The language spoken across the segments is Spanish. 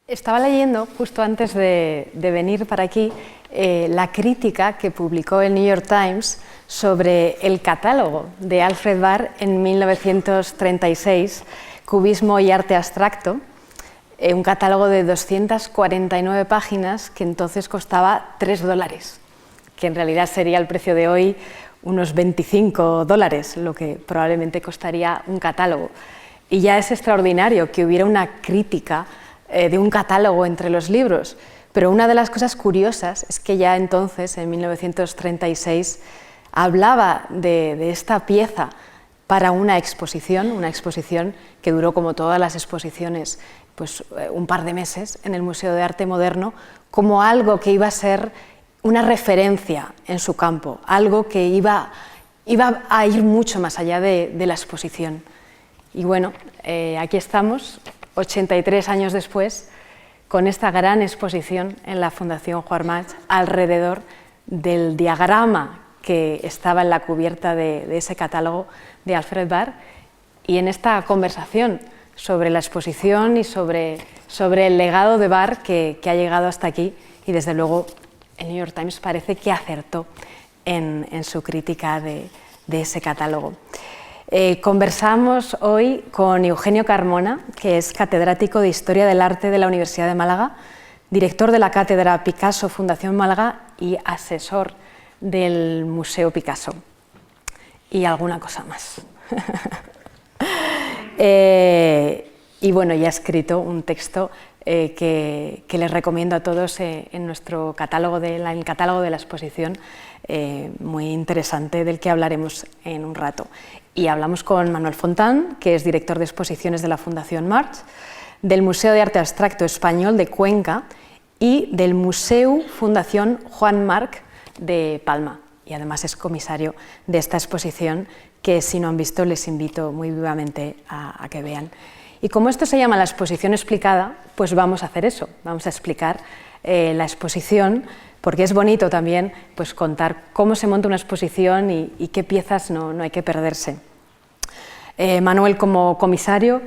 Estaba leyendo, justo antes de venir para aquí, la crítica que publicó el New York Times sobre el catálogo de Alfred Barr en 1936, Cubismo y arte abstracto, un catálogo de 249 páginas que entonces costaba $3, que en realidad sería el precio de hoy unos $25, lo que probablemente costaría un catálogo. Y ya es extraordinario que hubiera una crítica de un catálogo entre los libros, pero una de las cosas curiosas es que ya entonces, en 1936, hablaba de esta pieza para una exposición que duró, como todas las exposiciones, pues un par de meses en el Museo de Arte Moderno, como algo que iba a ser una referencia en su campo, algo que iba a ir mucho más allá de la exposición. Y bueno, aquí estamos, 83 años después, con esta gran exposición en la Fundación Juan March alrededor del diagrama que estaba en la cubierta de ese catálogo de Alfred Barr, y en esta conversación sobre la exposición y sobre el legado de Barr que ha llegado hasta aquí, y desde luego el New York Times parece que acertó en su crítica de ese catálogo. Conversamos hoy con Eugenio Carmona, que es catedrático de Historia del Arte de la Universidad de Málaga, director de la Cátedra Picasso Fundación Málaga y asesor del Museo Picasso. Y alguna cosa más. Y bueno, ya ha escrito un texto que les recomiendo a todos en nuestro catálogo el catálogo de la exposición, muy interesante, del que hablaremos en un rato. Y hablamos con Manuel Fontán, que es director de exposiciones de la Fundación March, del Museo de Arte Abstracto Español de Cuenca y del Museu Fundación Juan March de Palma, y además es comisario de esta exposición que, si no han visto, les invito muy vivamente a que vean. Y como esto se llama la exposición explicada, pues vamos a hacer eso, vamos a explicar la exposición, porque es bonito también pues contar cómo se monta una exposición y qué piezas no hay que perderse. Manuel, como comisario,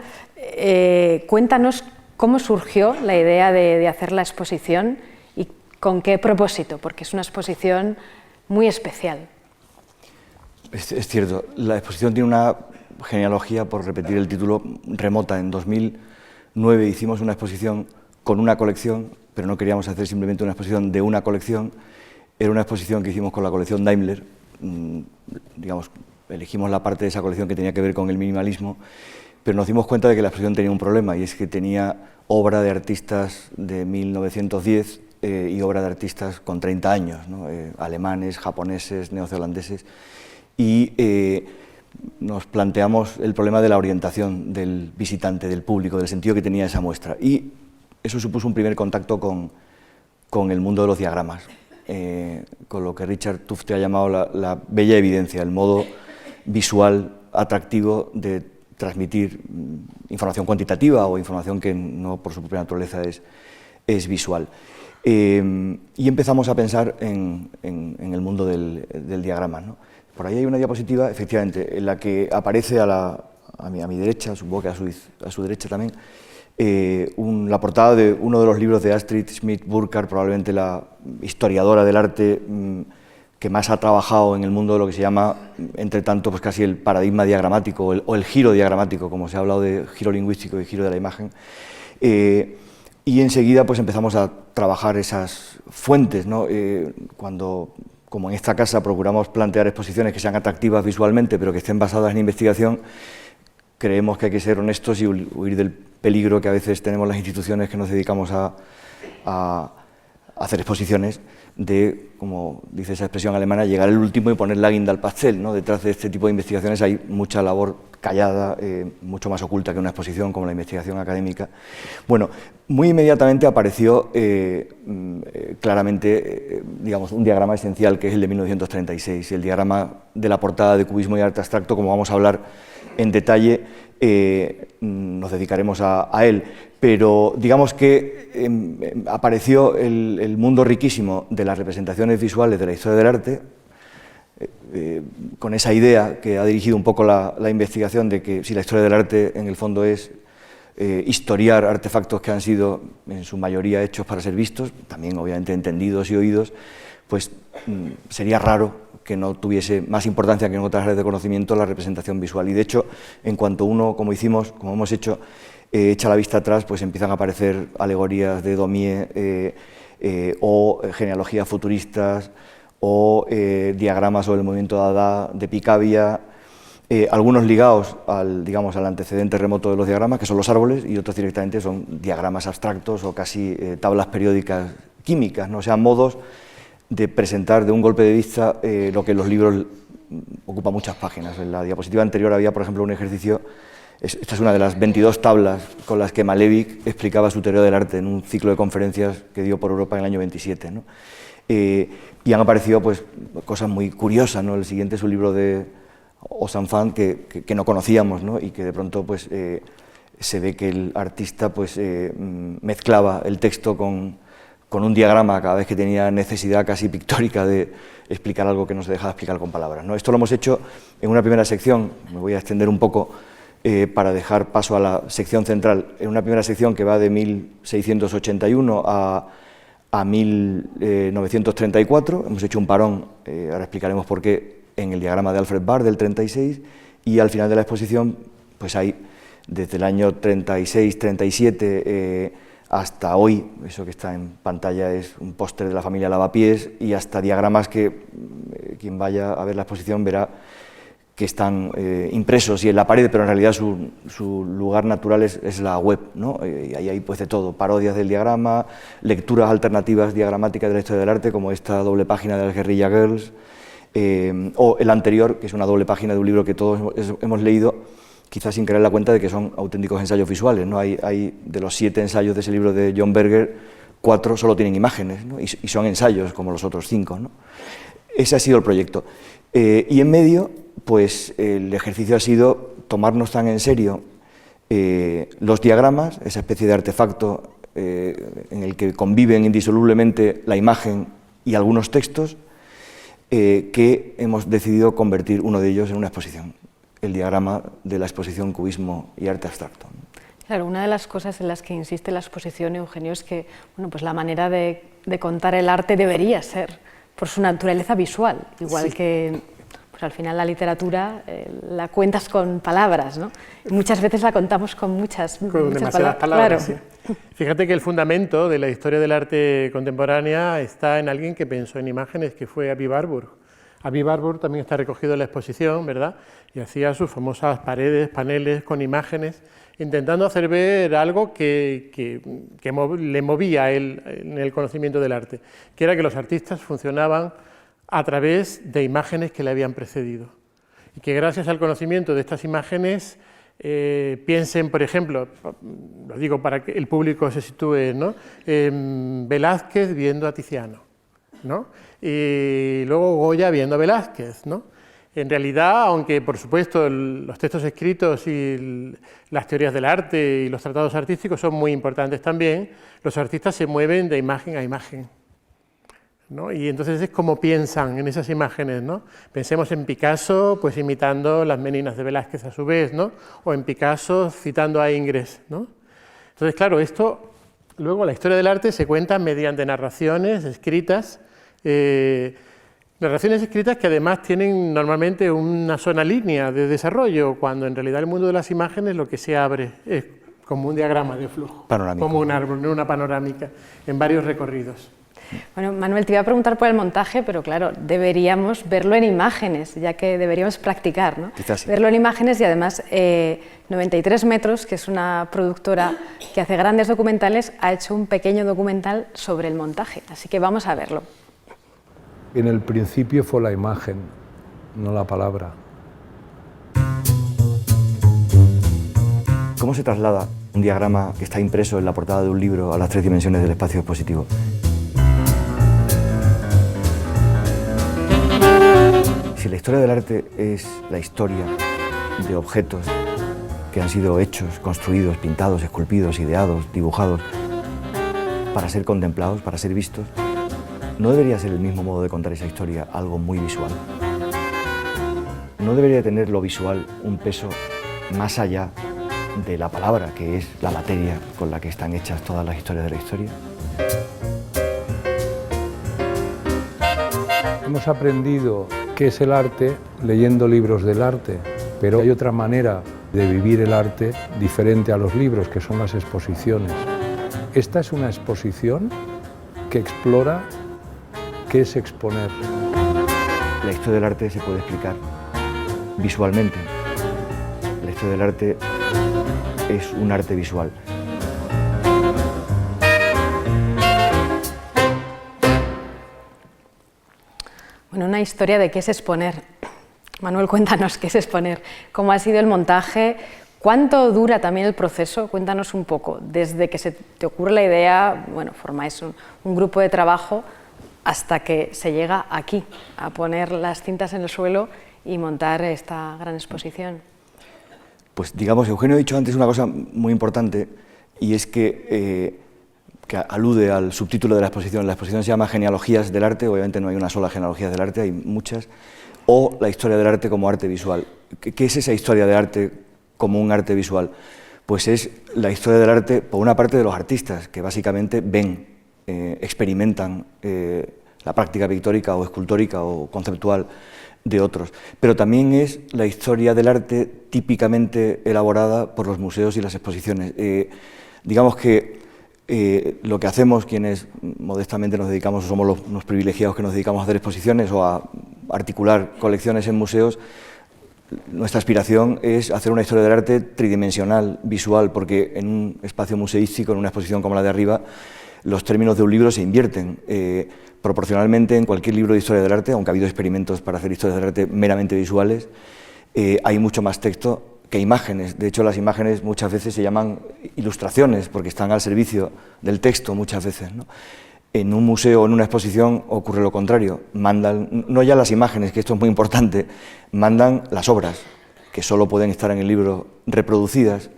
cuéntanos cómo surgió la idea de hacer la exposición y con qué propósito, porque es una exposición muy especial. Es cierto, la exposición tiene una genealogía, por repetir el título, remota. En 2009 hicimos una exposición con una colección, pero no queríamos hacer simplemente una exposición de una colección. Era una exposición que hicimos con la colección Daimler, digamos, elegimos la parte de esa colección que tenía que ver con el minimalismo, pero nos dimos cuenta de que la exposición tenía un problema, y es que tenía obra de artistas de 1910 y obra de artistas con 30 años, ¿no? Alemanes, japoneses, neozelandeses, y nos planteamos el problema de la orientación del visitante, del público, del sentido que tenía esa muestra, y eso supuso un primer contacto con el mundo de los diagramas, con lo que Richard Tufte ha llamado la bella evidencia, el modo visual atractivo de transmitir información cuantitativa o información que no por su propia naturaleza es visual. Y empezamos a pensar en el mundo del diagrama, ¿no? Por ahí hay una diapositiva, efectivamente, en la que aparece a mi derecha, supongo que a su derecha también, la portada de uno de los libros de Astrid Schmidt-Burkhardt, probablemente la historiadora del arte que más ha trabajado en el mundo de lo que se llama, entre tanto, pues casi el paradigma diagramático o el giro diagramático, como se ha hablado de giro lingüístico y giro de la imagen. Y enseguida pues empezamos a trabajar esas fuentes, ¿no? Cuando, como en esta casa, procuramos plantear exposiciones que sean atractivas visualmente, pero que estén basadas en investigación, creemos que hay que ser honestos y huir del peligro que a veces tenemos las instituciones que nos dedicamos a hacer exposiciones, de, como dice esa expresión alemana, llegar el último y poner la guinda al pastel, ¿no? Detrás de este tipo de investigaciones hay mucha labor callada, mucho más oculta que una exposición, como la investigación académica. Bueno, muy inmediatamente apareció claramente, digamos, un diagrama esencial, que es el de 1936, el diagrama de la portada de Cubismo y Arte Abstracto. Como vamos a hablar en detalle, nos dedicaremos a él, pero digamos que apareció el mundo riquísimo de las representaciones visuales de la historia del arte, con esa idea que ha dirigido un poco la investigación de que si la historia del arte en el fondo es historiar artefactos que han sido en su mayoría hechos para ser vistos, también obviamente entendidos y oídos, pues sería raro que no tuviese más importancia que en otras áreas de conocimiento la representación visual. Y de hecho, en cuanto uno, como hemos hecho, echa la vista atrás, pues empiezan a aparecer alegorías de Daumier o genealogías futuristas o diagramas sobre el movimiento Dada de Picabia, algunos ligados al antecedente remoto de los diagramas, que son los árboles, y otros directamente son diagramas abstractos o casi tablas periódicas químicas, ¿no? O sea, modos de presentar de un golpe de vista lo que en los libros ocupa muchas páginas. En la diapositiva anterior había, por ejemplo, un ejercicio, esta es una de las 22 tablas con las que Malevich explicaba su teoría del arte en un ciclo de conferencias que dio por Europa en el año 27, ¿no? Y han aparecido pues, cosas muy curiosas, ¿no? El siguiente es un libro de Osanfan que no conocíamos, ¿no? Y que de pronto pues, se ve que el artista pues, mezclaba el texto con un diagrama cada vez que tenía necesidad casi pictórica de explicar algo que no se dejaba explicar con palabras, ¿no? Esto lo hemos hecho en una primera sección, me voy a extender un poco para dejar paso a la sección central, en una primera sección que va de 1681 a 1934, hemos hecho un parón, ahora explicaremos por qué, en el diagrama de Alfred Barr del 36, y al final de la exposición pues hay desde el año 36-37 hasta hoy, eso que está en pantalla es un póster de la familia Lavapiés, y hasta diagramas que quien vaya a ver la exposición verá que están impresos y en la pared, pero en realidad su lugar natural es la web, ¿no? Y ahí hay pues de todo, parodias del diagrama, lecturas alternativas diagramáticas de la historia del arte, como esta doble página de las Guerrilla Girls, o el anterior, que es una doble página de un libro que todos hemos leído, quizás sin caer en la cuenta de que son auténticos ensayos visuales, ¿no? Hay de los 7 ensayos de ese libro de John Berger, 4 solo tienen imágenes, ¿no? y son ensayos como los otros 5, ¿no? Ese ha sido el proyecto. Y en medio, pues el ejercicio ha sido tomarnos tan en serio los diagramas, esa especie de artefacto en el que conviven indisolublemente la imagen y algunos textos, que hemos decidido convertir uno de ellos en una exposición, el diagrama de la exposición Cubismo y Arte Abstracto. Claro, una de las cosas en las que insiste la exposición, Eugenio, es que bueno, pues la manera de contar el arte debería ser por su naturaleza visual, igual sí. Que pues al final la literatura la cuentas con palabras, ¿no? Y muchas veces la contamos con muchas demasiadas palabras. Claro. Sí. Fíjate que el fundamento de la historia del arte contemporánea está en alguien que pensó en imágenes, que fue Aby Warburg. Aby Warburg también está recogido en la exposición, ¿verdad? Y hacía sus famosas paredes, paneles con imágenes, intentando hacer ver algo que le movía a él en el conocimiento del arte, que era que los artistas funcionaban a través de imágenes que le habían precedido. Y que gracias al conocimiento de estas imágenes piensen, por ejemplo, lo digo para que el público se sitúe, ¿no? Velázquez viendo a Tiziano, ¿no? Y luego Goya viendo a Velázquez, ¿no? En realidad, aunque por supuesto los textos escritos y las teorías del arte y los tratados artísticos son muy importantes también, los artistas se mueven de imagen a imagen, ¿no? Y entonces es como piensan en esas imágenes, ¿no? Pensemos en Picasso, pues imitando las meninas de Velázquez a su vez, ¿no? O en Picasso citando a Ingres, ¿no? Entonces, claro, esto, luego la historia del arte se cuenta mediante narraciones escritas, narraciones escritas que además tienen normalmente una sola línea de desarrollo, cuando en realidad el mundo de las imágenes lo que se abre es como un diagrama de flujo, panorámico. Como un árbol, una panorámica, en varios recorridos. Bueno, Manuel, te iba a preguntar por el montaje, pero claro, deberíamos verlo en imágenes, ya que deberíamos practicar, ¿no? Quizás sí. Verlo en imágenes y además 93 metros, que es una productora que hace grandes documentales, ha hecho un pequeño documental sobre el montaje, así que vamos a verlo. En el principio fue la imagen, no la palabra. ¿Cómo se traslada un diagrama que está impreso en la portada de un libro a las 3 dimensiones del espacio expositivo? Si la historia del arte es la historia de objetos que han sido hechos, construidos, pintados, esculpidos, ideados, dibujados, para ser contemplados, para ser vistos, ¿no debería ser el mismo modo de contar esa historia algo muy visual? ¿No debería tener lo visual un peso más allá de la palabra, que es la materia con la que están hechas todas las historias de la historia. Hemos aprendido qué es el arte leyendo libros del arte, pero hay otra manera de vivir el arte diferente a los libros, que son las exposiciones. Esta es una exposición que explora qué es exponer. La historia del arte se puede explicar visualmente. La historia del arte es un arte visual. Bueno, una historia de qué es exponer. Manuel, cuéntanos qué es exponer, cómo ha sido el montaje, cuánto dura también el proceso, cuéntanos un poco, desde que se te ocurre la idea, bueno, formáis un grupo de trabajo hasta que se llega aquí, a poner las cintas en el suelo y montar esta gran exposición. Pues digamos, Eugenio ha dicho antes una cosa muy importante, y es que alude al subtítulo de la exposición. La exposición se llama Genealogías del arte, obviamente no hay una sola genealogía del arte, hay muchas, o la historia del arte como arte visual. ¿Qué es esa historia del arte como un arte visual? Pues es la historia del arte, por una parte, de los artistas, que básicamente ven, experimentan la práctica pictórica o escultórica o conceptual de otros, pero también es la historia del arte típicamente elaborada por los museos y las exposiciones. Digamos que lo que hacemos, quienes modestamente nos dedicamos, o somos los privilegiados que nos dedicamos a hacer exposiciones o a articular colecciones en museos, nuestra aspiración es hacer una historia del arte tridimensional, visual, porque en un espacio museístico, en una exposición como la de arriba, los términos de un libro se invierten proporcionalmente. En cualquier libro de historia del arte, aunque ha habido experimentos para hacer historias del arte meramente visuales, hay mucho más texto que imágenes. De hecho, las imágenes muchas veces se llaman ilustraciones porque están al servicio del texto muchas veces, ¿no? En un museo o en una exposición ocurre lo contrario, mandan, no ya las imágenes, que esto es muy importante, mandan las obras, que solo pueden estar en el libro reproducidas,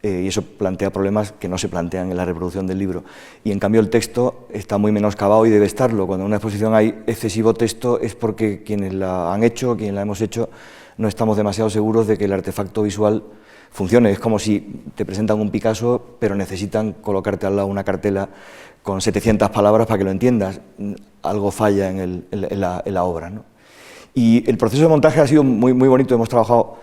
y eso plantea problemas que no se plantean en la reproducción del libro. Y en cambio el texto está muy menoscabado y debe estarlo. Cuando en una exposición hay excesivo texto es porque quienes la han hecho, quienes la hemos hecho, no estamos demasiado seguros de que el artefacto visual funcione. Es como si te presentan un Picasso, pero necesitan colocarte al lado una cartela con 700 palabras para que lo entiendas. Algo falla en la obra, ¿no? Y el proceso de montaje ha sido muy bonito. Hemos trabajado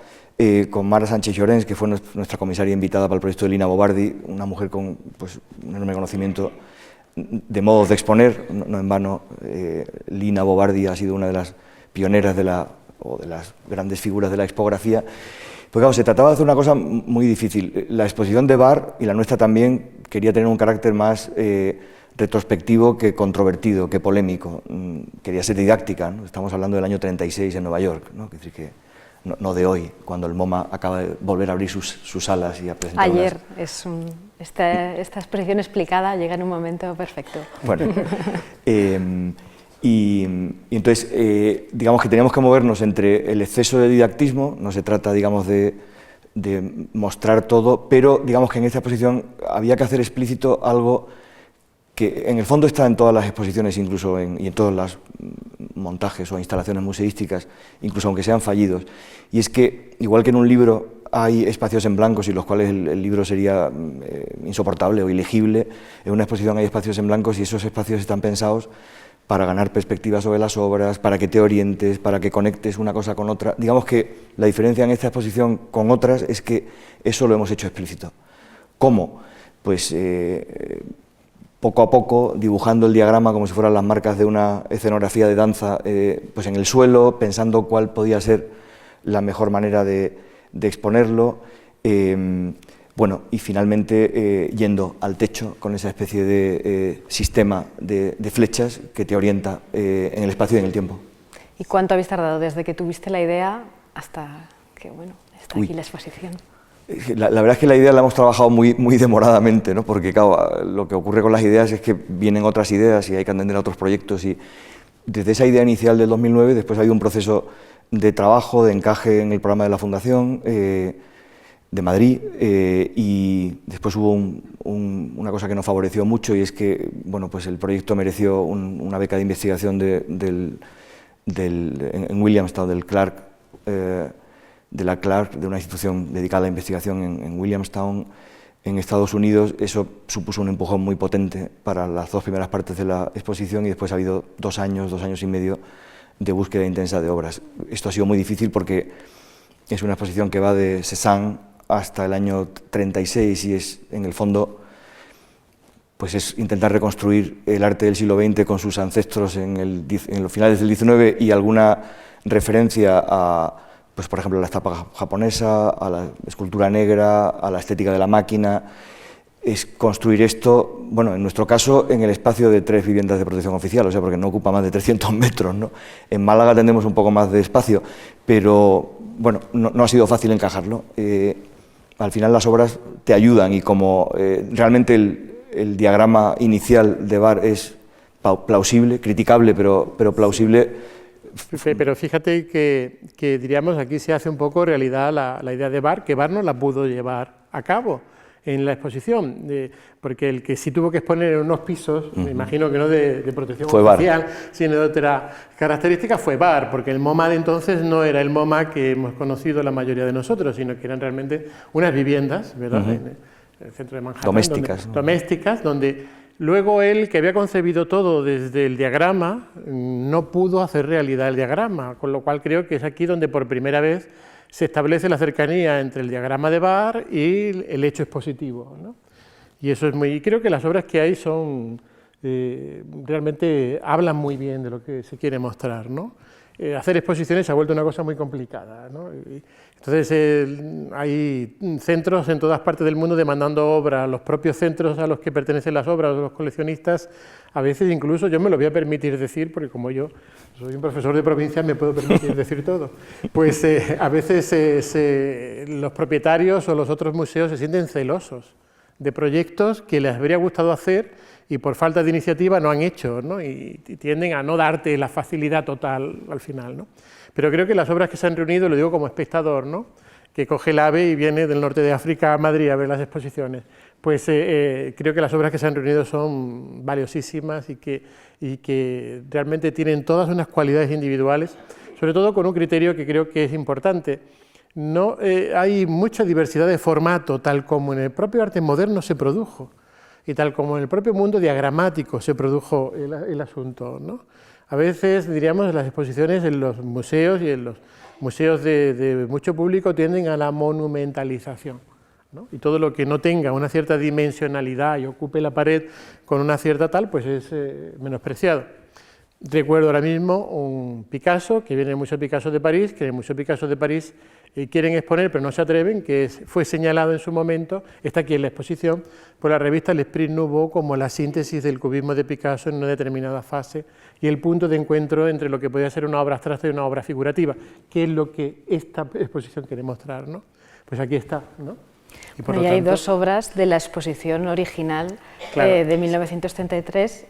con Mara Sánchez Llorens, que fue nuestra comisaria invitada para el proyecto de Lina Bobardi, una mujer con pues, un enorme conocimiento de modos de exponer. No en vano, Lina Bobardi ha sido una de las pioneras de las grandes figuras de la expografía. Pues claro, se trataba de hacer una cosa muy difícil. La exposición de Bar, y la nuestra también, quería tener un carácter más retrospectivo que controvertido, que polémico. Quería ser didáctica, ¿no? Estamos hablando del año 36 en Nueva York, ¿no? Es decir, que no de hoy, cuando el MoMA acaba de volver a abrir sus salas y a presentar ayer. Esta expresión explicada llega en un momento perfecto. Bueno, y entonces, digamos que teníamos que movernos entre el exceso de didactismo, no se trata, digamos, de mostrar todo, pero digamos que en esta exposición había que hacer explícito algo que en el fondo está en todas las exposiciones, incluso y en todos los montajes o instalaciones museísticas, incluso aunque sean fallidos, y es que, igual que en un libro hay espacios en blanco sin los cuales el libro sería insoportable o ilegible, en una exposición hay espacios en blanco y esos espacios están pensados para ganar perspectivas sobre las obras, para que te orientes, para que conectes una cosa con otra. Digamos que la diferencia en esta exposición con otras es que eso lo hemos hecho explícito. ¿Cómo? Pues poco a poco, dibujando el diagrama como si fueran las marcas de una escenografía de danza, pues en el suelo, pensando cuál podía ser la mejor manera de exponerlo, bueno, y finalmente yendo al techo con esa especie de sistema de flechas que te orienta en el espacio y en el tiempo. ¿Y cuánto habéis tardado desde que tuviste la idea hasta que, bueno, está aquí la exposición? La verdad es que la idea la hemos trabajado muy demoradamente, ¿no? Porque claro, lo que ocurre con las ideas es que vienen otras ideas y hay que atender a otros proyectos, y desde esa idea inicial del 2009 después ha habido un proceso de trabajo, de encaje en el programa de la Fundación de Madrid, y después hubo una cosa que nos favoreció mucho, y es que bueno, pues el proyecto mereció una beca de investigación en Williamstown del Clark de la Clark, de una institución dedicada a la investigación en Williamstown, en Estados Unidos. Eso supuso un empujón muy potente para las 2 primeras partes de la exposición, y después ha habido 2 años y medio de búsqueda intensa de obras. Esto ha sido muy difícil porque es una exposición que va de Cézanne hasta el año 36 y es, en el fondo, pues es intentar reconstruir el arte del siglo XX con sus ancestros en los finales del XIX y alguna referencia a, pues por ejemplo, a la estampa japonesa, a la escultura negra, a la estética de la máquina. Es construir esto, bueno, en nuestro caso, en el espacio de 3 viviendas de protección oficial, o sea, porque no ocupa más de 300 metros, ¿no? En Málaga tenemos un poco más de espacio, pero, bueno, no ha sido fácil encajarlo. Al final las obras te ayudan, y como realmente el diagrama inicial de Barr es plausible, criticable, pero plausible. Pero fíjate que diríamos, aquí se hace un poco realidad la idea de Barr, que Barr no la pudo llevar a cabo en la exposición, porque el que sí tuvo que exponer en unos pisos, me imagino que no de protección oficial, sino de otra característica, fue Barr, porque el MoMA de entonces no era el MoMA que hemos conocido la mayoría de nosotros, sino que eran realmente unas viviendas, ¿verdad?, en el centro de Manhattan, domésticas, donde luego él, que había concebido todo desde el diagrama, no pudo hacer realidad el diagrama, con lo cual creo que es aquí donde por primera vez se establece la cercanía entre el diagrama de Barr y el hecho expositivo, ¿no? Y eso es muy... Creo que las obras que hay son... realmente hablan muy bien de lo que se quiere mostrar, ¿no? Hacer exposiciones se ha vuelto una cosa muy complicada, ¿no? Entonces hay centros en todas partes del mundo demandando obras, los propios centros a los que pertenecen las obras, los coleccionistas, a veces incluso, yo me lo voy a permitir decir, porque como yo soy un profesor de provincia, me puedo permitir decir todo, pues a veces los propietarios o los otros museos se sienten celosos de proyectos que les habría gustado hacer y por falta de iniciativa no han hecho, ¿no? Y tienden a no darte la facilidad total al final, ¿no? Pero creo que las obras que se han reunido, lo digo como espectador, ¿no?, que coge el AVE y viene del norte de África a Madrid a ver las exposiciones, pues creo que las obras que se han reunido son valiosísimas y que realmente tienen todas unas cualidades individuales, sobre todo con un criterio que creo que es importante. No, hay mucha diversidad de formato, tal como en el propio arte moderno se produjo, y tal como en el propio mundo diagramático se produjo el asunto, ¿no? A veces, diríamos, en las exposiciones en los museos y en los museos de mucho público tienden a la monumentalización, ¿no? Y todo lo que no tenga una cierta dimensionalidad y ocupe la pared con una cierta tal, pues es menospreciado. Recuerdo ahora mismo un Picasso, que viene el Museo Picasso de París, que en el Museo Picasso de París quieren exponer, pero no se atreven, que fue señalado en su momento, está aquí en la exposición, por la revista L'Esprit Nouveau como la síntesis del cubismo de Picasso en una determinada fase y el punto de encuentro entre lo que podía ser una obra abstracta y una obra figurativa, que es lo que esta exposición quiere mostrar, ¿no? Pues aquí está, ¿no? Y por lo tanto, hay 2 obras de la exposición original, claro, de 1933,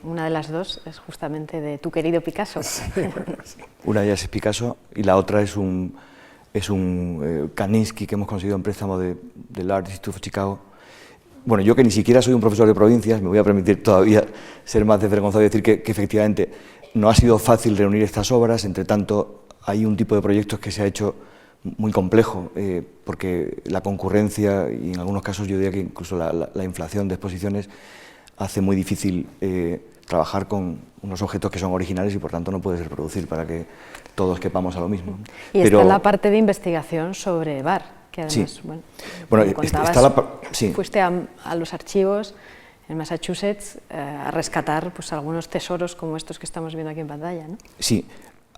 una de las 2 es justamente de tu querido Picasso. Sí. Una de ellas es Picasso y la otra es un Kandinsky que hemos conseguido en préstamo del Art Institute of Chicago. Bueno, yo que ni siquiera soy un profesor de provincias, me voy a permitir todavía ser más desvergonzado y decir que efectivamente no ha sido fácil reunir estas obras. Entre tanto, hay un tipo de proyectos que se ha hecho muy complejo, porque la concurrencia y en algunos casos yo diría que incluso la inflación de exposiciones hace muy difícil trabajar con unos objetos que son originales y por tanto no puedes reproducir para que todos quepamos a lo mismo. Y está la parte de investigación sobre Barr, que además, sí, bueno sí, fuiste a los archivos en Massachusetts a rescatar pues algunos tesoros como estos que estamos viendo aquí en pantalla, ¿no? Sí,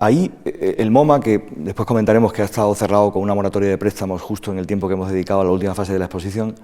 ahí el MoMA, que después comentaremos que ha estado cerrado con una moratoria de préstamos justo en el tiempo que hemos dedicado a la última fase de la exposición,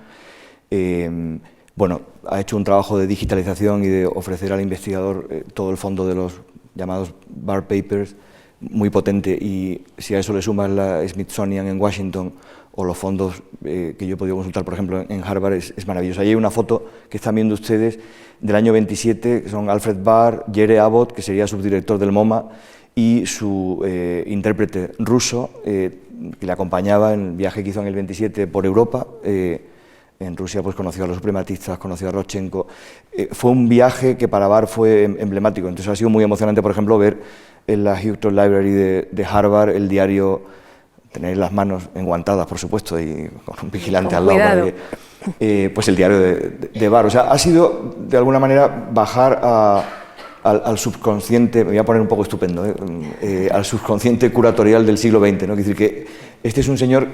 bueno, ha hecho un trabajo de digitalización y de ofrecer al investigador todo el fondo de los llamados Barr Papers, muy potente, y si a eso le sumas la Smithsonian en Washington o los fondos que yo he podido consultar, por ejemplo, en Harvard, es maravilloso. Ahí hay una foto que están viendo ustedes del año 27, que son Alfred Barr, Jerry Abbott, que sería subdirector del MoMA, y su intérprete ruso, que le acompañaba en el viaje que hizo en el 27 por Europa. En Rusia pues conoció a los suprematistas, conoció a Rodchenko. Fue un viaje que para Barr fue emblemático, entonces ha sido muy emocionante, por ejemplo, ver en la Houghton Library de Harvard el diario tener las manos enguantadas, por supuesto, y con un vigilante al lado. Para que, pues el diario de Barr. O sea, ha sido, de alguna manera, bajar al subconsciente, me voy a poner un poco estupendo, al subconsciente curatorial del siglo XX, ¿no? Es decir, que este es un señor,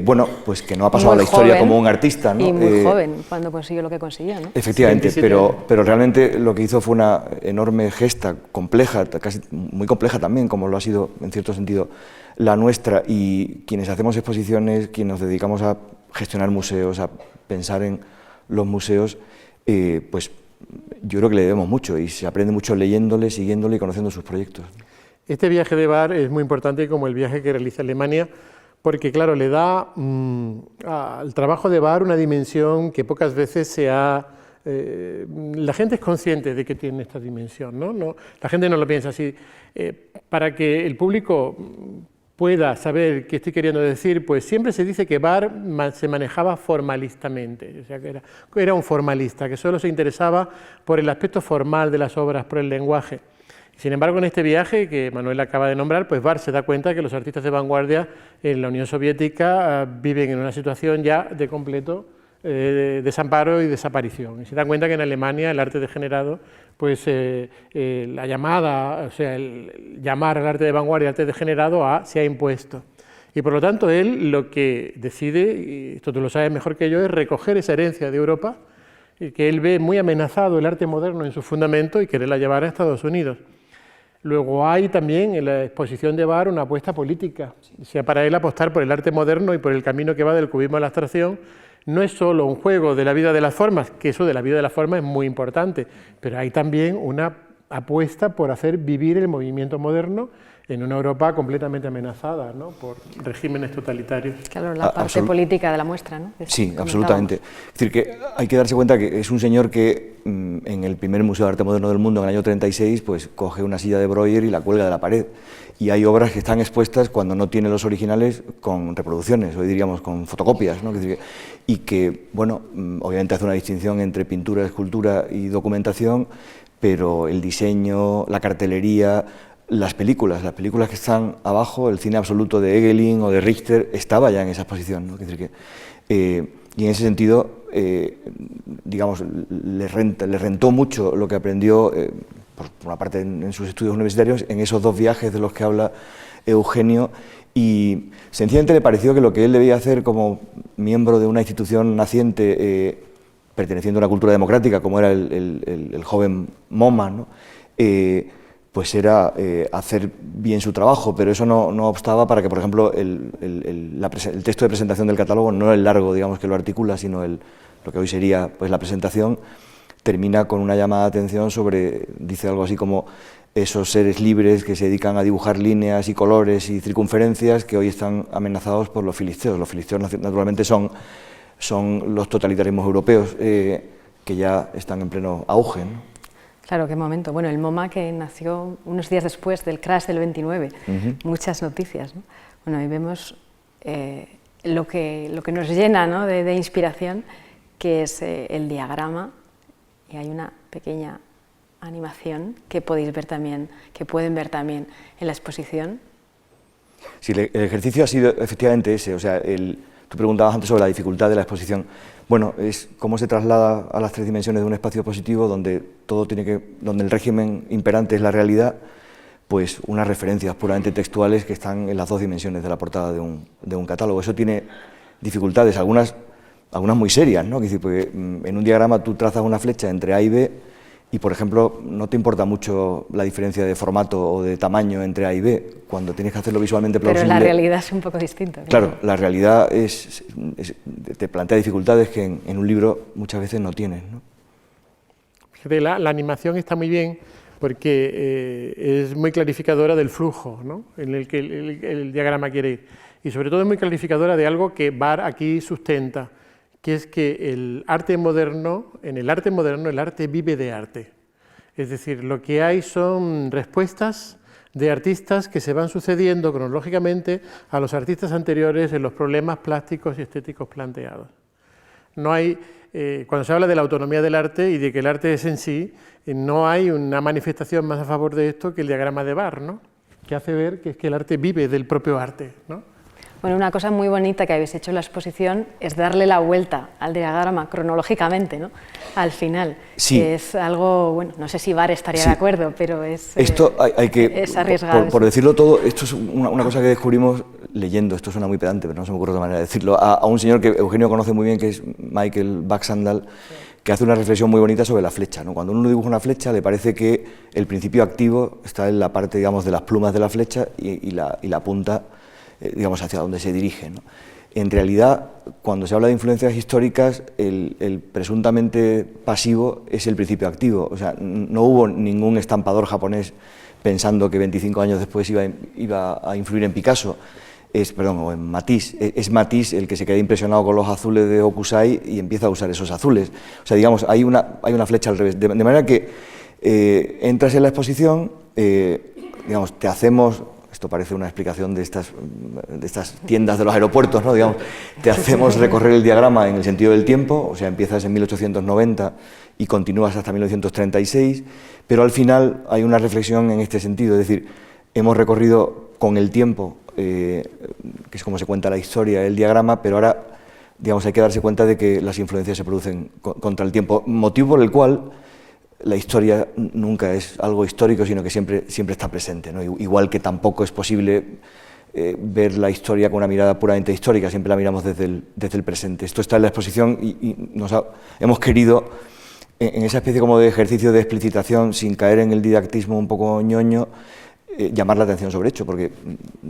bueno, pues que no ha pasado a la historia como un artista, ¿no? Y muy joven, cuando consiguió lo que consiguió, ¿no? Efectivamente, pero realmente lo que hizo fue una enorme gesta, compleja, casi muy compleja también, como lo ha sido, en cierto sentido, la nuestra, y quienes hacemos exposiciones, quienes nos dedicamos a gestionar museos, a pensar en los museos, pues yo creo que le debemos mucho y se aprende mucho leyéndole, siguiéndole y conociendo sus proyectos. Este viaje de Barr es muy importante como el viaje que realiza Alemania, porque claro, le da al trabajo de Barr una dimensión que pocas veces se ha... la gente es consciente de que tiene esta dimensión, ¿no? La gente no lo piensa así. Para que el público pueda saber qué estoy queriendo decir, pues siempre se dice que Barr se manejaba formalistamente, o sea, que era un formalista, que solo se interesaba por el aspecto formal de las obras, por el lenguaje. Sin embargo, en este viaje que Manuel acaba de nombrar, pues Barr se da cuenta que los artistas de vanguardia en la Unión Soviética viven en una situación ya de completo desamparo y desaparición. Y se da cuenta que en Alemania el arte degenerado, pues la llamada, o sea, el llamar al arte de vanguardia, arte degenerado, se ha impuesto. Y por lo tanto él lo que decide, y esto tú lo sabes mejor que yo, es recoger esa herencia de Europa, que él ve muy amenazado el arte moderno en su fundamento y quererla llevar a Estados Unidos. Luego hay también en la exposición de Barr una apuesta política, o sea, para él apostar por el arte moderno y por el camino que va del cubismo a la abstracción. No es solo un juego de la vida de las formas, que eso de la vida de las formas es muy importante, pero hay también una apuesta por hacer vivir el movimiento moderno en una Europa completamente amenazada, ¿no?, por regímenes totalitarios. Claro, la parte política de la muestra, ¿no? Sí, absolutamente. Es decir, que hay que darse cuenta que es un señor que en el primer Museo de Arte Moderno del mundo, en el año 36, pues coge una silla de Breuer y la cuelga de la pared. Y hay obras que están expuestas cuando no tiene los originales con reproducciones, hoy diríamos con fotocopias, ¿no? Y que, bueno, obviamente hace una distinción entre pintura, escultura y documentación, pero el diseño, la cartelería, las películas que están abajo, el cine absoluto de Egelin o de Richter, estaba ya en esa exposición, ¿no? Es decir, y en ese sentido, digamos, le rentó mucho lo que aprendió, por una parte en sus estudios universitarios, en esos dos viajes de los que habla Eugenio, y sencillamente le pareció que lo que él debía hacer como miembro de una institución naciente, perteneciendo a una cultura democrática, como era el joven MoMA, ¿no?, pues era hacer bien su trabajo, pero eso no obstaba para que, por ejemplo, el texto de presentación del catálogo, no el largo, digamos, que lo articula, sino lo que hoy sería, pues, la presentación, termina con una llamada de atención sobre, dice algo así como, esos seres libres que se dedican a dibujar líneas y colores y circunferencias que hoy están amenazados por los filisteos. Los filisteos, naturalmente, son los totalitarismos europeos que ya están en pleno auge, ¿no? Claro, qué momento. Bueno, el MoMA, que nació unos días después del crash del 29, muchas noticias, ¿no? Bueno, ahí vemos lo que nos llena, ¿no?, de inspiración, que es el diagrama, y hay una pequeña animación que podéis ver también, que pueden ver también en la exposición. Sí, el ejercicio ha sido efectivamente ese, o sea, tú preguntabas antes sobre la dificultad de la exposición. Bueno, es cómo se traslada a las tres dimensiones de un espacio positivo donde donde el régimen imperante es la realidad, pues unas referencias puramente textuales que están en las dos dimensiones de la portada de un catálogo. Eso tiene dificultades, algunas muy serias, ¿no? Porque en un diagrama tú trazas una flecha entre A y B y, por ejemplo, no te importa mucho la diferencia de formato o de tamaño entre A y B, cuando tienes que hacerlo visualmente plausible. Pero la realidad es un poco distinta. Claro, la realidad te plantea dificultades que en un libro muchas veces no tienes, ¿no? Fíjate, la animación está muy bien porque es muy clarificadora del flujo, ¿no?, en el que el diagrama quiere ir. Y sobre todo es muy clarificadora de algo que Barr aquí sustenta, que es que en el arte moderno el arte vive de arte. Es decir, lo que hay son respuestas de artistas que se van sucediendo cronológicamente a los artistas anteriores en los problemas plásticos y estéticos planteados. No hay, cuando se habla de la autonomía del arte y de que el arte es en sí, no hay una manifestación más a favor de esto que el diagrama de Barr, ¿no?, que hace ver que es que el arte vive del propio arte, ¿no? Bueno, una cosa muy bonita que habéis hecho en la exposición es darle la vuelta al diagrama cronológicamente, ¿no? Al final. Sí. Que es algo, bueno, no sé si Barr estaría de acuerdo, pero es, esto hay que, es arriesgado. por decirlo todo, esto es una cosa que descubrimos leyendo, esto suena muy pedante, pero no se me ocurre otra manera de decirlo, a un señor que Eugenio conoce muy bien, que es Michael Baxandall, que hace una reflexión muy bonita sobre la flecha, ¿no? Cuando uno dibuja una flecha le parece que el principio activo está en la parte, digamos, de las plumas de la flecha y la punta, digamos, hacia donde se dirige, ¿no? En realidad, cuando se habla de influencias históricas, el presuntamente pasivo es el principio activo. O sea, no hubo ningún estampador japonés pensando que 25 años después iba a influir en Picasso, o en Matisse. Es Matisse el que se queda impresionado con los azules de Hokusai y empieza a usar esos azules. O sea, digamos, hay una flecha al revés. De manera que entras en la exposición, digamos, te hacemos... Esto parece una explicación de estas tiendas de los aeropuertos, ¿no? Digamos, te hacemos recorrer el diagrama en el sentido del tiempo, o sea, empiezas en 1890 y continúas hasta 1936, pero al final hay una reflexión en este sentido, es decir, hemos recorrido con el tiempo, que es como se cuenta la historia, el diagrama, pero ahora, digamos, hay que darse cuenta de que las influencias se producen contra el tiempo, motivo por el cual la historia nunca es algo histórico, sino que siempre está presente, ¿no? Igual que tampoco es posible ver la historia con una mirada puramente histórica, siempre la miramos desde el presente. Esto está en la exposición y hemos querido, en esa especie como de ejercicio de explicitación, sin caer en el didactismo un poco ñoño, llamar la atención sobre ello, porque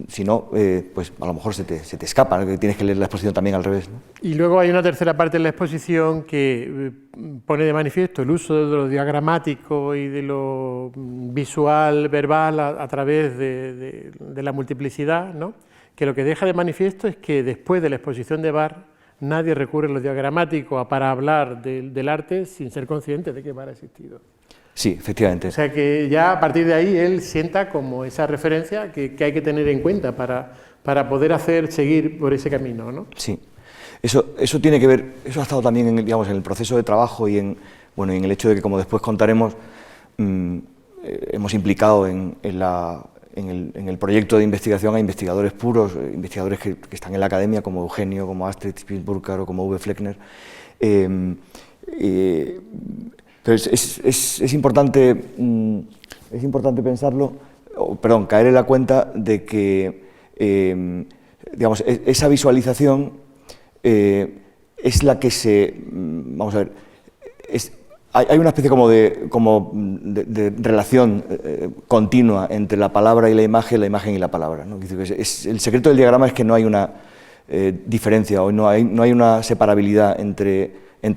si no, pues a lo mejor se te escapa, ¿no? Que tienes que leer la exposición también al revés, ¿no? Y luego hay una tercera parte de la exposición que pone de manifiesto el uso de lo diagramático y de lo visual, verbal, a través de la multiplicidad, ¿no? Que lo que deja de manifiesto es que después de la exposición de Barr, nadie recurre a lo diagramático para hablar del arte sin ser consciente de que Barr ha existido. Sí, efectivamente. O sea que ya a partir de ahí él sienta como esa referencia que hay que tener en cuenta para poder seguir por ese camino, ¿no? Sí, eso tiene que ver, eso ha estado también en el proceso de trabajo y en el hecho de que, como después contaremos, hemos implicado en el proyecto de investigación a investigadores puros, investigadores que están en la academia, como Eugenio, como Astrid Spitsburger o como Uwe Fleckner. Entonces es importante pensarlo, caer en la cuenta de que digamos, esa visualización es la que vamos a ver, hay una especie como de relación continua entre la palabra y la imagen y la palabra, ¿no? El secreto del diagrama es que no hay una diferencia o no hay una separabilidad entre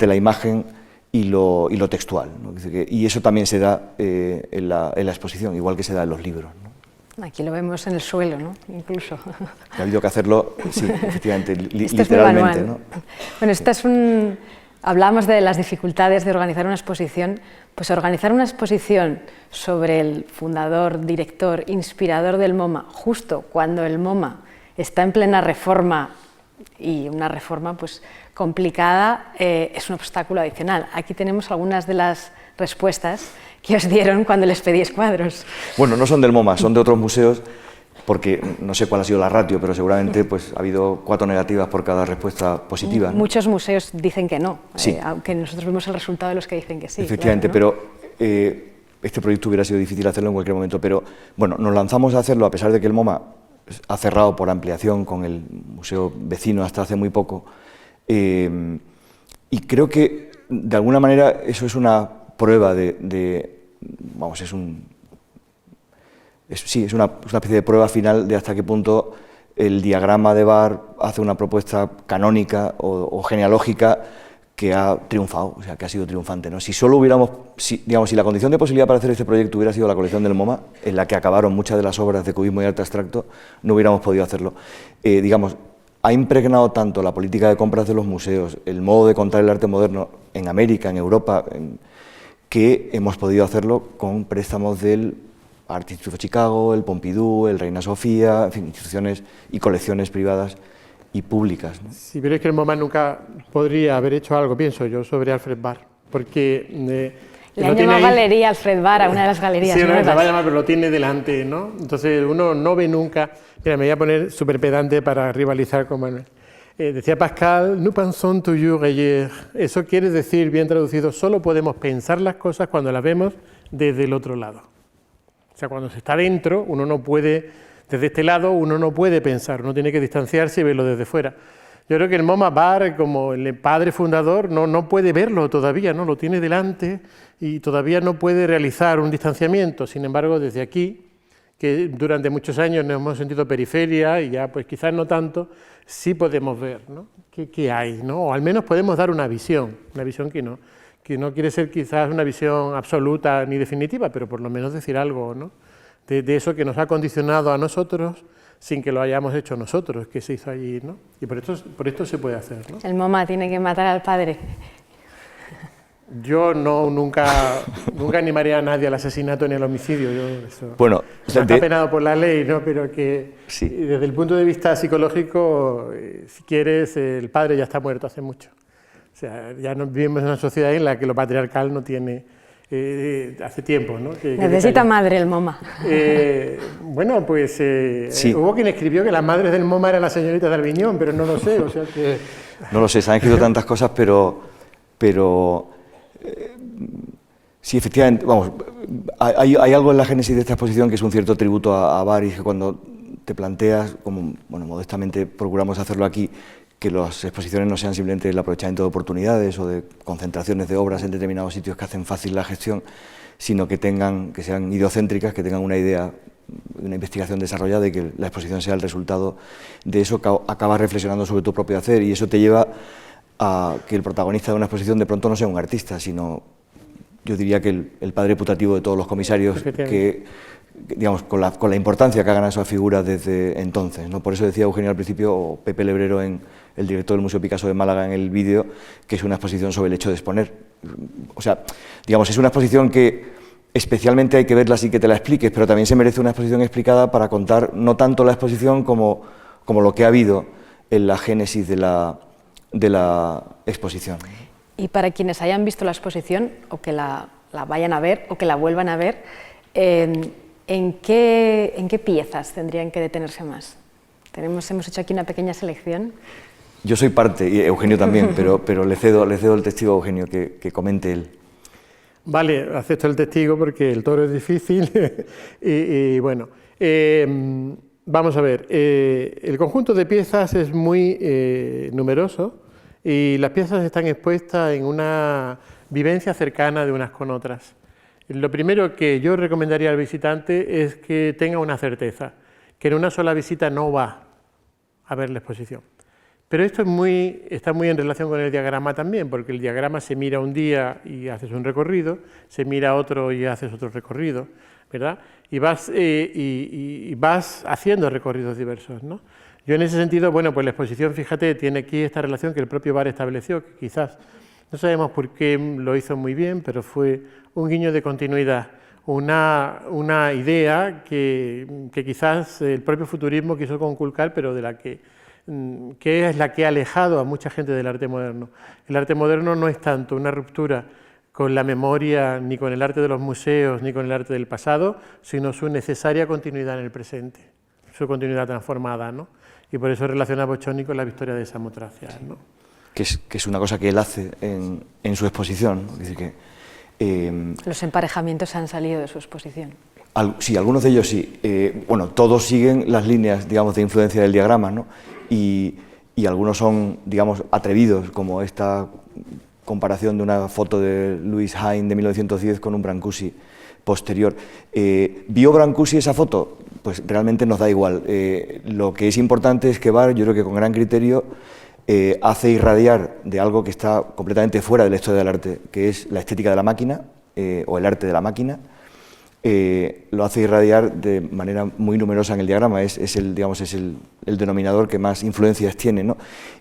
la imagen y lo textual, ¿no? Y eso también se da en la exposición, igual que se da en los libros, ¿no? Aquí lo vemos en el suelo, ¿no? Incluso. Ha habido que hacerlo, sí, efectivamente, Este literalmente, es ¿no? Bueno, hablábamos de las dificultades de organizar una exposición. Pues organizar una exposición sobre el fundador, director, inspirador del MoMA, justo cuando el MoMA está en plena reforma, y una reforma pues complicada, es un obstáculo adicional. Aquí tenemos algunas de las respuestas que os dieron cuando les pedís cuadros. Bueno, no son del MoMA, son de otros museos, porque no sé cuál ha sido la ratio, pero seguramente pues, ha habido 4 negativas por cada respuesta positiva, ¿no? Muchos museos dicen que no, sí. Aunque nosotros vemos el resultado de los que dicen que sí. Efectivamente, claro, ¿no? Pero este proyecto hubiera sido difícil hacerlo en cualquier momento, pero bueno, nos lanzamos a hacerlo a pesar de que el MoMA ha cerrado por ampliación con el museo vecino hasta hace muy poco, y creo que de alguna manera eso es una prueba vamos, es una especie de prueba final de hasta qué punto el diagrama de Barr hace una propuesta canónica o genealógica que ha triunfado, o sea, que ha sido triunfante, ¿no? Si solo hubiéramos, si la condición de posibilidad para hacer este proyecto hubiera sido la colección del MoMA, en la que acabaron muchas de las obras de cubismo y arte abstracto, no hubiéramos podido hacerlo. Digamos, ha impregnado tanto la política de compras de los museos, el modo de contar el arte moderno en América, en Europa, que hemos podido hacerlo con préstamos del Art Institute of Chicago, el Pompidou, el Reina Sofía, en fin, instituciones y colecciones privadas y públicas, ¿no? Sí, pero es que el MoMA nunca podría haber hecho algo, pienso yo, sobre Alfred Barr, porque Le han llamado Galería Alfred Barr a una de las galerías nuevas. Sí, se va a llamar, pero lo tiene delante, ¿no? Entonces uno no ve nunca... Mira, me voy a poner súper pedante para rivalizar con Manuel. Decía Pascal, nous pensons toujours ailleurs. Eso quiere decir, bien traducido, solo podemos pensar las cosas cuando las vemos desde el otro lado. O sea, cuando se está dentro, uno no puede, desde este lado, uno no puede pensar, uno tiene que distanciarse y verlo desde fuera. Yo creo que el MoMA Barr, como el padre fundador, no puede verlo todavía, ¿no? Lo tiene delante y todavía no puede realizar un distanciamiento. Sin embargo, desde aquí, que durante muchos años nos hemos sentido periferia y ya pues quizás no tanto, sí podemos ver, ¿no? ¿Qué hay, ¿no? O al menos podemos dar una visión que no quiere ser quizás una visión absoluta ni definitiva, pero por lo menos decir algo, ¿no? De eso que nos ha condicionado a nosotros sin que lo hayamos hecho nosotros, que se hizo allí, ¿no? Y por esto se puede hacer, ¿no? El MoMA tiene que matar al padre. Yo nunca animaría a nadie al asesinato ni al homicidio. Bueno, está penado por la ley, ¿no? Pero que sí, desde el punto de vista psicológico, si quieres, el padre ya está muerto hace mucho. O sea, ya vivimos en una sociedad en la que lo patriarcal no tiene hace tiempo, ¿no? Necesita madre el MoMA. Bueno, pues sí. Hubo quien escribió que las madres del MoMA eran las señoritas de Albiñón, pero no lo sé, o sea que... No lo sé, se han escrito tantas cosas, pero sí, efectivamente, vamos, hay algo en la génesis de esta exposición que es un cierto tributo a Barr, y que cuando te planteas, como bueno, modestamente procuramos hacerlo aquí, que las exposiciones no sean simplemente el aprovechamiento de oportunidades o de concentraciones de obras en determinados sitios que hacen fácil la gestión, sino que sean ideocéntricas, que tengan una idea, una investigación desarrollada y que la exposición sea el resultado de eso, acabas reflexionando sobre tu propio hacer, y eso te lleva a que el protagonista de una exposición de pronto no sea un artista, sino, yo diría que el padre putativo de todos los comisarios, que digamos, con la importancia que ha ganado esa figura desde entonces, ¿no? Por eso decía Eugenio al principio, o Pepe Lebrero, el director del Museo Picasso de Málaga, en el vídeo, que es una exposición sobre el hecho de exponer. O sea, digamos, es una exposición que especialmente hay que verla así que te la expliques, pero también se merece una exposición explicada para contar no tanto la exposición como lo que ha habido en la génesis de la exposición. Y para quienes hayan visto la exposición, o que la vayan a ver, o que la vuelvan a ver, ¿en qué piezas tendrían que detenerse más? Hemos hecho aquí una pequeña selección. Yo soy parte, y Eugenio también, pero le cedo el testigo a Eugenio, que comente él. Vale, acepto el testigo porque el toro es difícil. y bueno, vamos a ver, el conjunto de piezas es muy numeroso y las piezas están expuestas en una vivencia cercana de unas con otras. Lo primero que yo recomendaría al visitante es que tenga una certeza, que en una sola visita no va a ver la exposición. Pero esto está muy en relación con el diagrama también, porque el diagrama se mira un día y haces un recorrido, se mira otro y haces otro recorrido, ¿verdad? Y vas haciendo recorridos diversos, ¿no? Yo en ese sentido, bueno, pues la exposición, fíjate, tiene aquí esta relación que el propio Barr estableció, que quizás no sabemos por qué lo hizo muy bien, pero fue un guiño de continuidad, una idea que quizás el propio futurismo quiso conculcar, pero de la que es la que ha alejado a mucha gente del arte moderno. El arte moderno no es tanto una ruptura con la memoria, ni con el arte de los museos, ni con el arte del pasado, sino su necesaria continuidad en el presente, su continuidad transformada, ¿no? Y por eso relaciona a Boccioni con la victoria de Samotracia, ¿no? Que es una cosa que él hace en su exposición, ¿no? Es decir, los emparejamientos han salido de su exposición. Sí, algunos de ellos sí. Bueno, todos siguen las líneas, digamos, de influencia del diagrama, ¿no? Y algunos son, digamos, atrevidos, como esta comparación de una foto de Louis Hine de 1910 con un Brancusi posterior. ¿Vio Brancusi esa foto? Pues realmente nos da igual. Lo que es importante es que Barr, yo creo que con gran criterio, hace irradiar de algo que está completamente fuera de la historia del arte, que es la estética de la máquina, o el arte de la máquina. Lo hace irradiar de manera muy numerosa en el diagrama, es el denominador que más influencias tiene, ¿no?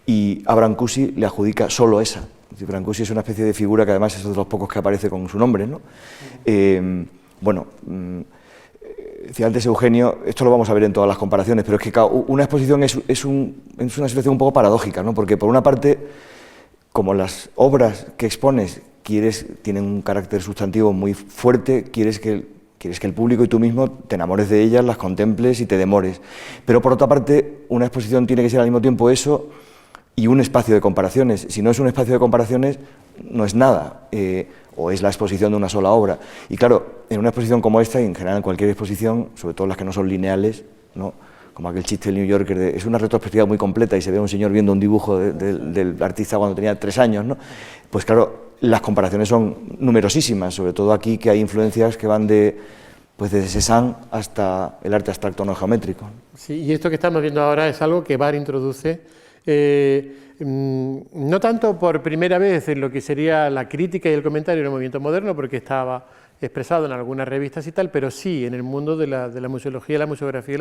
Y a Brancusi le adjudica solo esa. Brancusi es una especie de figura que además es de los pocos que aparece con su nombre, ¿no? Bueno, decía antes Eugenio, esto lo vamos a ver en todas las comparaciones, pero es que una exposición es una situación un poco paradójica, ¿no? Porque por una parte, como las obras que expones tienen un carácter sustantivo muy fuerte, quieres que el público y tú mismo te enamores de ellas, las contemples y te demores. Pero por otra parte, una exposición tiene que ser al mismo tiempo eso y un espacio de comparaciones. Si no es un espacio de comparaciones, no es nada, o es la exposición de una sola obra. Y claro, en una exposición como esta, y en general en cualquier exposición, sobre todo las que no son lineales, ¿no?, como aquel chiste del New Yorker, es una retrospectiva muy completa y se ve a un señor viendo un dibujo del artista cuando tenía 3 años, ¿no? Pues claro, las comparaciones son numerosísimas, sobre todo aquí, que hay influencias que van desde Cézanne hasta el arte abstracto no geométrico. Sí, y esto que estamos viendo ahora es algo que Barr introduce, no tanto por primera vez en lo que sería la crítica y el comentario del movimiento moderno, porque estaba expresado en algunas revistas y tal, pero sí en el mundo de la museología, la museografía y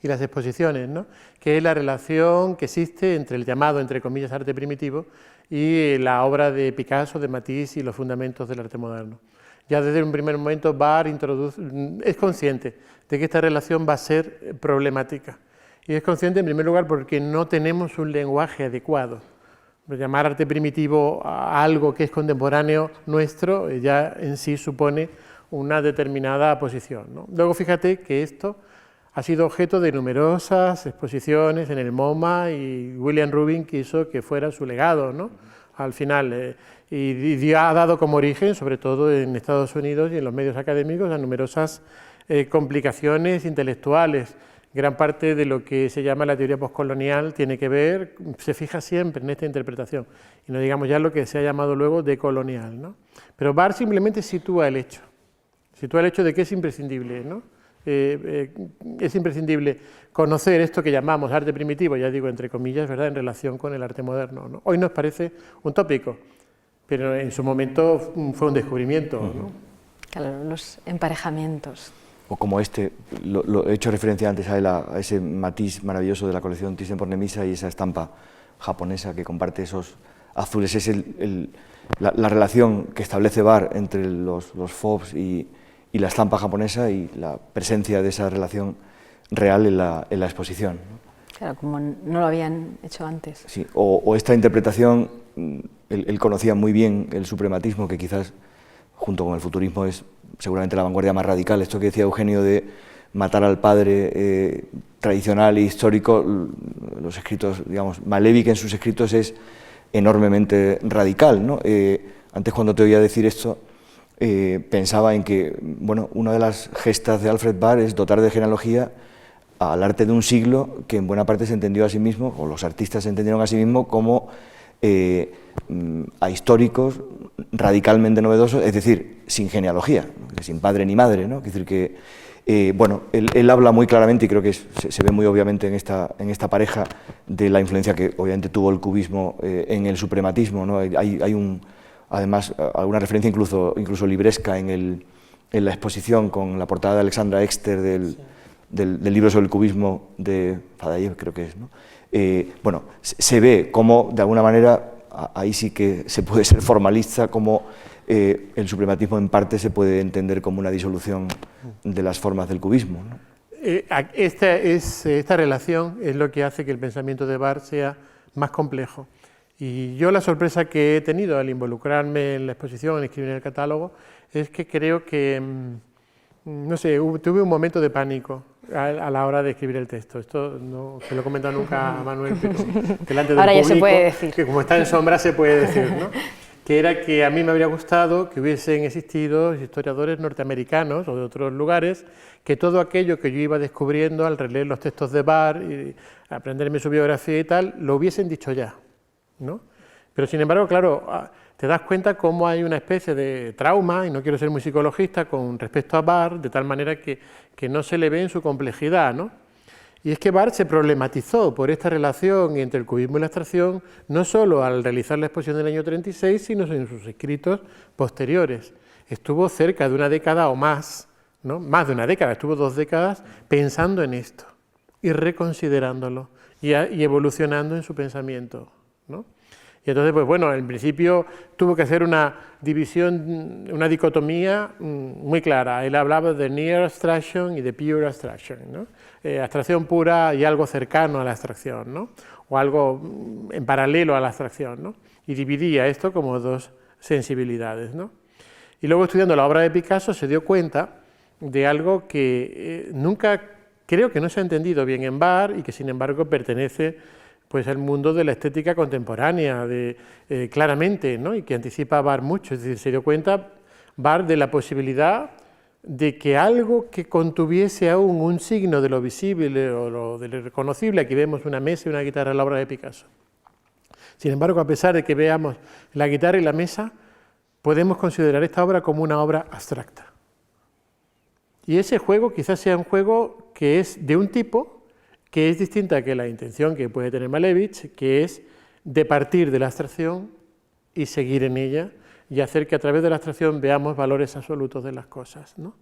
las exposiciones, ¿no?, que es la relación que existe entre el llamado, entre comillas, arte primitivo y la obra de Picasso, de Matisse y los fundamentos del arte moderno. Ya desde un primer momento Barr es consciente de que esta relación va a ser problemática. Y es consciente en primer lugar porque no tenemos un lenguaje adecuado. Llamar arte primitivo a algo que es contemporáneo nuestro ya en sí supone una determinada posición, ¿no? Luego fíjate que esto ha sido objeto de numerosas exposiciones en el MoMA y William Rubin quiso que fuera su legado, ¿no?, al final, y ha dado como origen, sobre todo en Estados Unidos y en los medios académicos, a numerosas complicaciones intelectuales. Gran parte de lo que se llama la teoría postcolonial tiene que ver, se fija siempre en esta interpretación, y no digamos ya lo que se ha llamado luego decolonial, ¿no? Pero Barr simplemente sitúa el hecho de que es imprescindible, ¿no? Es imprescindible conocer esto que llamamos arte primitivo, ya digo entre comillas, ¿verdad?, en relación con el arte moderno, ¿no? Hoy nos parece un tópico, pero en su momento fue un descubrimiento, ¿no? Claro, los emparejamientos. O como lo he hecho referencia antes a ese matiz maravilloso de la colección Thyssen-Bornemisza y esa estampa japonesa que comparte esos azules. Es la relación que establece Barr entre los FOBs y la estampa japonesa y la presencia de esa relación real en la exposición, ¿no? Claro, como no lo habían hecho antes. Sí, o esta interpretación, él conocía muy bien el suprematismo, que quizás junto con el futurismo es seguramente la vanguardia más radical. Esto que decía Eugenio de matar al padre tradicional e histórico, los escritos, digamos, Malevich en sus escritos es enormemente radical, ¿no? Antes, cuando te oía decir esto, pensaba en que, bueno, una de las gestas de Alfred Barr es dotar de genealogía al arte de un siglo que en buena parte se entendió a sí mismo, o los artistas se entendieron a sí mismos como a históricos radicalmente novedosos, es decir, sin genealogía, ¿no?, sin padre ni madre, ¿no? Es decir, que bueno, él habla muy claramente, y creo que se ve muy obviamente en esta pareja, de la influencia que obviamente tuvo el cubismo en el suprematismo, ¿no? Hay además alguna referencia incluso libresca en la exposición con la portada de Alexandra Exter del libro sobre el cubismo de Fadayev, creo que es, ¿no? Bueno, se ve cómo, de alguna manera, ahí sí que se puede ser formalista, cómo el suprematismo en parte se puede entender como una disolución de las formas del cubismo, ¿no? Esta relación es lo que hace que el pensamiento de Barr sea más complejo. Y yo la sorpresa que he tenido al involucrarme en la exposición, en escribir en el catálogo, es que creo que, no sé, tuve un momento de pánico a la hora de escribir el texto. Esto no se lo he comentado nunca a Manuel, pero delante del Ahora público, ya se puede decir. que como está en sombra se puede decir, ¿no? Que era que a mí me habría gustado que hubiesen existido historiadores norteamericanos o de otros lugares, que todo aquello que yo iba descubriendo al releer los textos de Barr y aprenderme su biografía y tal, lo hubiesen dicho ya, ¿no? Pero sin embargo, claro, te das cuenta cómo hay una especie de trauma, y no quiero ser muy psicologista, con respecto a Barr, de tal manera que no se le ve en su complejidad, ¿no? Y es que Barr se problematizó por esta relación entre el cubismo y la abstracción, no solo al realizar la exposición del año 36, sino en sus escritos posteriores. Estuvo cerca de una década o más, ¿no? Más de una década, estuvo 2 décadas pensando en esto y reconsiderándolo y evolucionando en su pensamiento, ¿no? Y entonces, pues bueno, en principio tuvo que hacer una división, una dicotomía muy clara. Él hablaba de near abstraction y de pure abstraction, ¿no? Abstracción pura y algo cercano a la abstracción, ¿no? O algo en paralelo a la abstracción, ¿no? Y dividía esto como 2 sensibilidades, ¿no? Y luego, estudiando la obra de Picasso, se dio cuenta de algo que nunca, creo que no se ha entendido bien en Barr y que sin embargo pertenece pues al mundo de la estética contemporánea, claramente, ¿no? Y que anticipa a Barr mucho. Es decir, se dio cuenta Barr de la posibilidad de que algo que contuviese aún un signo de lo visible o de lo reconocible, aquí vemos una mesa y una guitarra en la obra de Picasso. Sin embargo, a pesar de que veamos la guitarra y la mesa, podemos considerar esta obra como una obra abstracta. Y ese juego quizás sea un juego que es de un tipo que es distinta que la intención que puede tener Malevich, que es de partir de la abstracción y seguir en ella y hacer que a través de la abstracción veamos valores absolutos de las cosas, ¿no?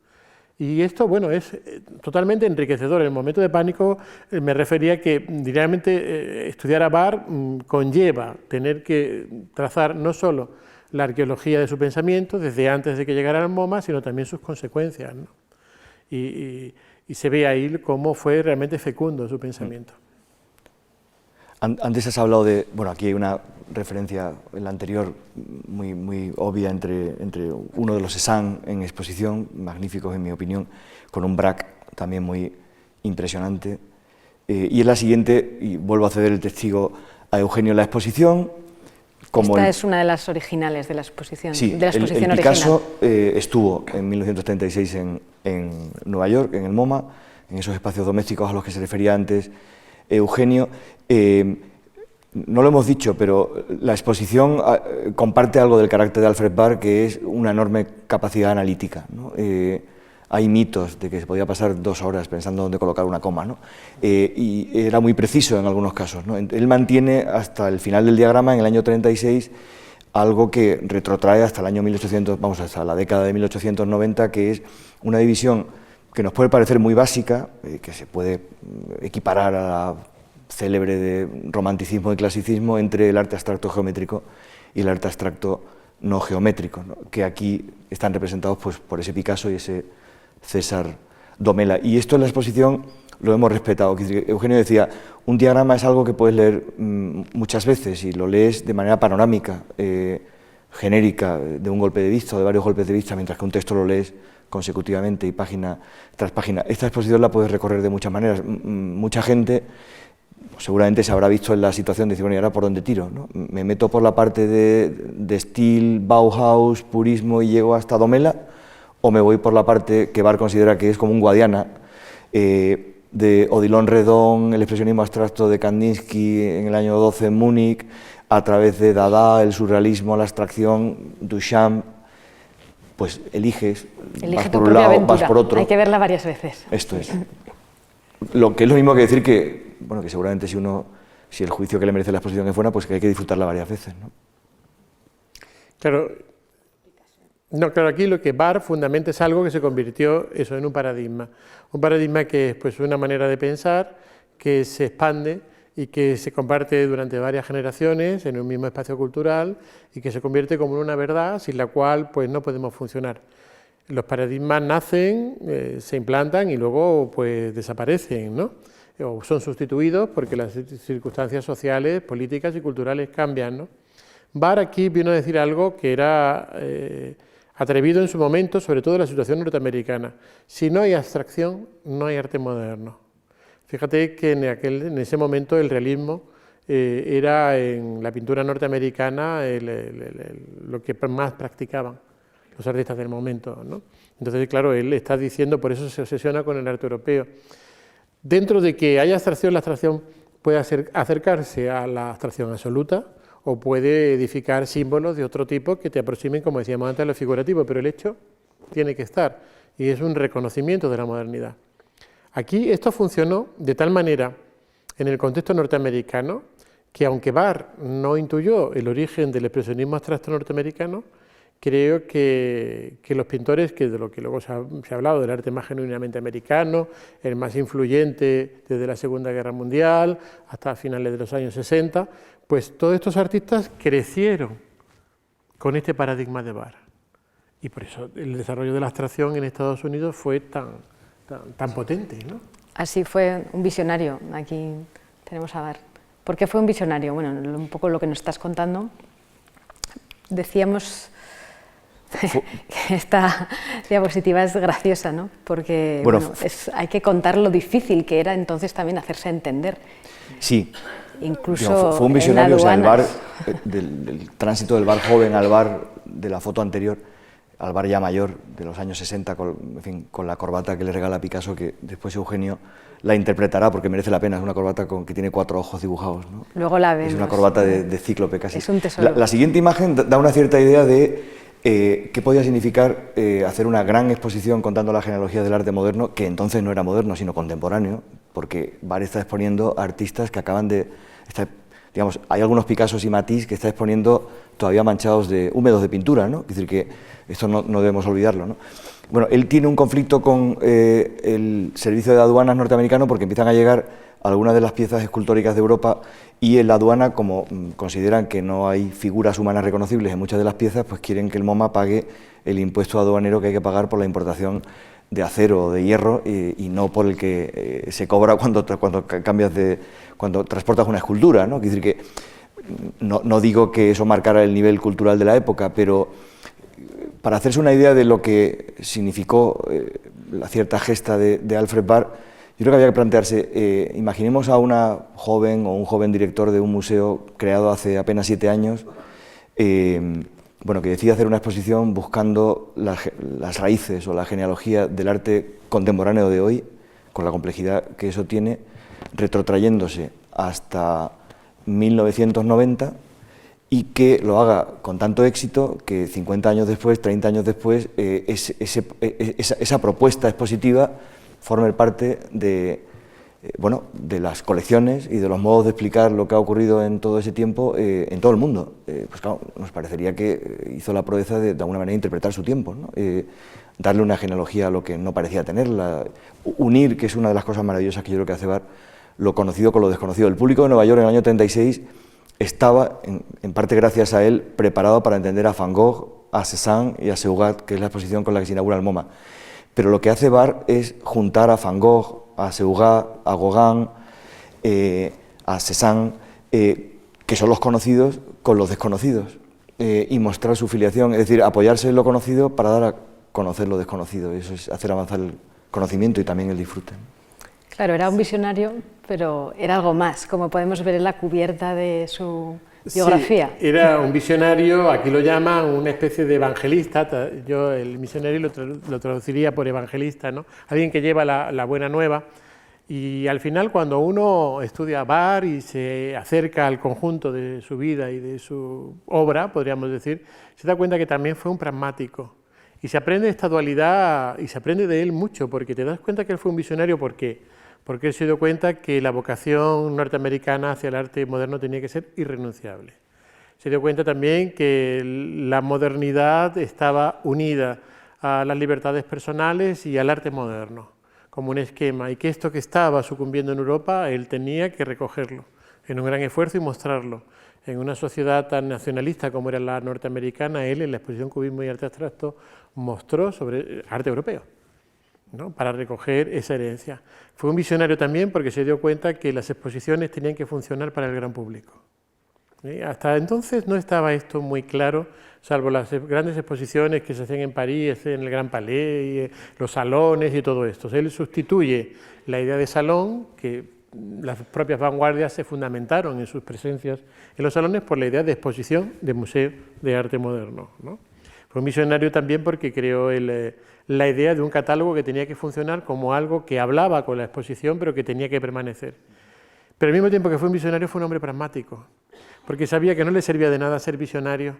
Y esto, bueno, es totalmente enriquecedor. En el momento de pánico me refería que directamente estudiar a Barr conlleva tener que trazar no solo la arqueología de su pensamiento desde antes de que llegara al MoMA, sino también sus consecuencias, ¿no? Y se ve ahí cómo fue realmente fecundo su pensamiento. Antes has hablado de, bueno, aquí hay una referencia en la anterior muy obvia entre uno de los Cézanne en exposición, magníficos en mi opinión, con un Braque también muy impresionante. Y en la siguiente, y vuelvo a ceder el testigo a Eugenio en la exposición. Como Esta es una de las originales de la exposición. Sí, de la exposición el Picasso original. estuvo en 1936 en Nueva York, en el MoMA, en esos espacios domésticos a los que se refería antes Eugenio. No lo hemos dicho, pero la exposición comparte algo del carácter de Alfred Barr, que es una enorme capacidad analítica, ¿no? Hay mitos de que se podía pasar 2 horas pensando dónde colocar una coma, ¿no? Y era muy preciso en algunos casos, ¿no? Él mantiene hasta el final del diagrama, en el año 36, algo que retrotrae hasta el año 1800, vamos, hasta la década de 1890, que es una división que nos puede parecer muy básica, que se puede equiparar a la célebre de romanticismo y clasicismo entre el arte abstracto geométrico y el arte abstracto no geométrico, ¿no? Que aquí están representados pues, por ese Picasso y ese César Domela. Y esto en la exposición lo hemos respetado. Eugenio decía, un diagrama es algo que puedes leer muchas veces y lo lees de manera panorámica, genérica, de un golpe de vista o de varios golpes de vista, mientras que un texto lo lees consecutivamente y página tras página. Esta exposición la puedes recorrer de muchas maneras. Mucha gente seguramente se habrá visto en la situación de decir, bueno, ¿y ahora por dónde tiro, ¿no? Me meto por la parte de Stil, Bauhaus, purismo y llego hasta Domela, o me voy por la parte que Barr considera que es como un Guadiana, de Odilon Redon, el expresionismo abstracto de Kandinsky en el año 12 en Múnich, a través de Dada, el surrealismo, la abstracción, Duchamp. Pues eliges, vas por un lado, vas por otro. Hay que verla varias veces. Esto es. Lo que es lo mismo que decir que, bueno, que seguramente si el juicio que le merece la exposición es buena, pues que hay que disfrutarla varias veces, ¿no? Claro, aquí lo que Barr fundamenta es algo que se convirtió eso en un paradigma que es pues una manera de pensar que se expande y que se comparte durante varias generaciones en un mismo espacio cultural y que se convierte como en una verdad sin la cual pues no podemos funcionar. Los paradigmas nacen, se implantan y luego pues desaparecen, ¿no? O son sustituidos porque las circunstancias sociales, políticas y culturales cambian, ¿no? Barr aquí vino a decir algo que era atrevido en su momento, sobre todo en la situación norteamericana. Si no hay abstracción, no hay arte moderno. Fíjate que en ese momento el realismo era en la pintura norteamericana lo que más practicaban los artistas del momento, ¿no? Entonces, claro, él está diciendo, por eso se obsesiona con el arte europeo. Dentro de que haya abstracción, la abstracción puede acercarse a la abstracción absoluta o puede edificar símbolos de otro tipo que te aproximen, como decíamos antes, a lo figurativo, pero el hecho tiene que estar y es un reconocimiento de la modernidad. Aquí esto funcionó de tal manera en el contexto norteamericano que aunque Barr no intuyó el origen del expresionismo abstracto norteamericano, creo que los pintores, que de lo que luego se ha hablado del arte más genuinamente americano, el más influyente desde la Segunda Guerra Mundial hasta finales de los años 60, pues todos estos artistas crecieron con este paradigma de Barr. Y por eso el desarrollo de la abstracción en Estados Unidos fue tan potente, ¿no? Así fue un visionario. Aquí tenemos a Barr. ¿Por qué fue un visionario? Bueno, un poco lo que nos estás contando. decíamos que esta diapositiva es graciosa, ¿no? Porque bueno, hay que contar lo difícil que era entonces también hacerse entender. Sí. Incluso digamos, fue un visionario, o sea, el bar, del tránsito del bar joven al bar de la foto anterior, al bar ya mayor de los años 60, en fin, con la corbata que le regala Picasso, que después Eugenio la interpretará porque merece la pena. Es una corbata que tiene 4 ojos dibujados, ¿no? Luego la vemos. Es una corbata de cíclope casi. Es un tesoro. La siguiente imagen da una cierta idea de qué podía significar hacer una gran exposición contando la genealogía del arte moderno, que entonces no era moderno, sino contemporáneo, porque Bar está exponiendo a artistas que acaban de... digamos, hay algunos Picassos y Matisse que está exponiendo todavía manchados húmedos de pintura, ¿no? Es decir, que esto no debemos olvidarlo, ¿no? Bueno, él tiene un conflicto con el servicio de aduanas norteamericano porque empiezan a llegar algunas de las piezas escultóricas de Europa y en la aduana, como consideran que no hay figuras humanas reconocibles en muchas de las piezas, pues quieren que el MoMA pague el impuesto aduanero que hay que pagar por la importación de acero o de hierro y no por el que se cobra cuando transportas una escultura, ¿no? Es decir, que no digo que eso marcara el nivel cultural de la época, pero para hacerse una idea de lo que significó la cierta gesta de Alfred Barr, yo creo que había que plantearse, imaginemos a una joven o un joven director de un museo creado hace apenas 7 años, bueno, que decide hacer una exposición buscando las raíces o la genealogía del arte contemporáneo de hoy, con la complejidad que eso tiene, retrotrayéndose hasta 1990, y que lo haga con tanto éxito que 50 años después, 30 años después, esa propuesta expositiva forme parte de las colecciones y de los modos de explicar lo que ha ocurrido en todo ese tiempo en todo el mundo. Pues claro, nos parecería que hizo la proeza de alguna manera interpretar su tiempo, ¿no? Darle una genealogía a lo que no parecía tenerla, unir, que es una de las cosas maravillosas que yo creo que hace Barr, lo conocido con lo desconocido. El público de Nueva York en el año 36 estaba, en parte gracias a él, preparado para entender a Van Gogh, a Cézanne y a Seurat, que es la exposición con la que se inaugura el MoMA. Pero lo que hace Barr es juntar a Van Gogh, a Seurat, a Gauguin, a Cézanne, que son los conocidos, con los desconocidos, y mostrar su filiación, es decir, apoyarse en lo conocido para dar a conocer lo desconocido. Eso es hacer avanzar el conocimiento y también el disfrute. Claro, era un visionario, pero era algo más, como podemos ver en la cubierta de su biografía. Sí, era un visionario, aquí lo llaman una especie de evangelista. Yo el misionario lo traduciría por evangelista, ¿no? Alguien que lleva la buena nueva. Y al final, cuando uno estudia a Barr y se acerca al conjunto de su vida y de su obra, podríamos decir, se da cuenta que también fue un pragmático. Y se aprende esta dualidad, y se aprende de él mucho, porque te das cuenta que él fue un visionario. ¿Por qué? Porque él se dio cuenta que la vocación norteamericana hacia el arte moderno tenía que ser irrenunciable. Se dio cuenta también que la modernidad estaba unida a las libertades personales y al arte moderno, como un esquema, y que esto que estaba sucumbiendo en Europa, él tenía que recogerlo en un gran esfuerzo y mostrarlo. En una sociedad tan nacionalista como era la norteamericana, él en la exposición Cubismo y Arte Abstracto mostró sobre arte europeo, ¿no? Para recoger esa herencia. Fue un visionario también porque se dio cuenta que las exposiciones tenían que funcionar para el gran público. Hasta entonces no estaba esto muy claro, salvo las grandes exposiciones que se hacían en París, en el Gran Palais, los salones y todo esto. Él sustituye la idea de salón, que las propias vanguardias se fundamentaron en sus presencias en los salones, por la idea de exposición de museo de arte moderno, ¿no? Fue un visionario también porque creó la idea de un catálogo que tenía que funcionar como algo que hablaba con la exposición, pero que tenía que permanecer. Pero al mismo tiempo que fue un visionario, fue un hombre pragmático, porque sabía que no le servía de nada ser visionario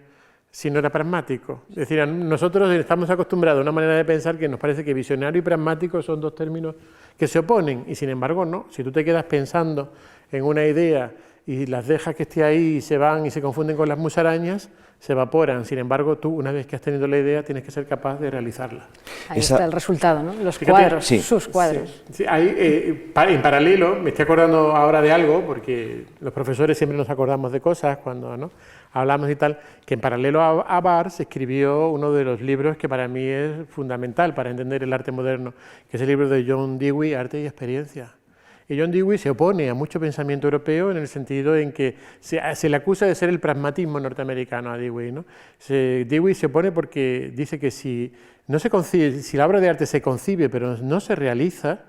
si no era pragmático. Es decir, nosotros estamos acostumbrados a una manera de pensar que nos parece que visionario y pragmático son dos términos que se oponen, y sin embargo no. Si tú te quedas pensando en una idea y las dejas que esté ahí y se van y se confunden con las musarañas, se evaporan. Sin embargo, tú, una vez que has tenido la idea, tienes que ser capaz de realizarla. Ahí está el resultado, ¿no? Los cuadros, sí, sus cuadros. Sí, en paralelo, me estoy acordando ahora de algo, porque los profesores siempre nos acordamos de cosas cuando, ¿no?, hablamos y tal, que en paralelo a Barr se escribió uno de los libros que para mí es fundamental para entender el arte moderno, que es el libro de John Dewey, Arte y Experiencia. Y John Dewey se opone a mucho pensamiento europeo en el sentido en que se le acusa de ser el pragmatismo norteamericano a Dewey, ¿no? Dewey se opone porque dice que si la obra de arte se concibe pero no se realiza,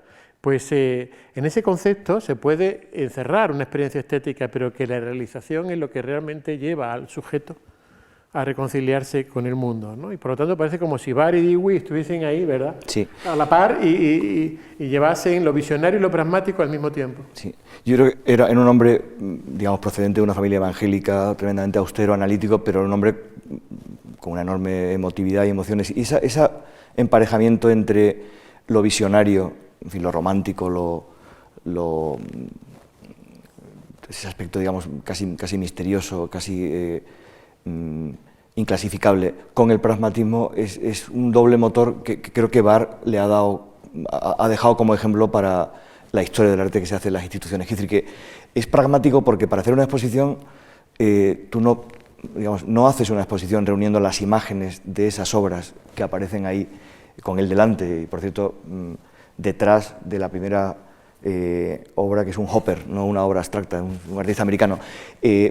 pues en ese concepto se puede encerrar una experiencia estética, pero que la realización es lo que realmente lleva al sujeto a reconciliarse con el mundo, ¿no? Y por lo tanto parece como si Barr y Dewey estuviesen ahí, ¿verdad? Sí. A la par y llevasen lo visionario y lo pragmático al mismo tiempo. Sí. Yo creo que era un hombre, digamos, procedente de una familia evangélica, tremendamente austero, analítico, pero un hombre con una enorme emotividad y emociones. Y ese emparejamiento entre lo visionario, en fin, lo romántico, ese aspecto, digamos, casi misterioso, casi inclasificable, con el pragmatismo, es un doble motor que creo que Barr le ha dejado como ejemplo para la historia del arte que se hace en las instituciones. Es decir, que es pragmático porque para hacer una exposición tú no haces una exposición reuniendo las imágenes de esas obras que aparecen ahí con él delante, y por cierto, detrás de la primera obra, que es un Hopper, no una obra abstracta, un artista americano.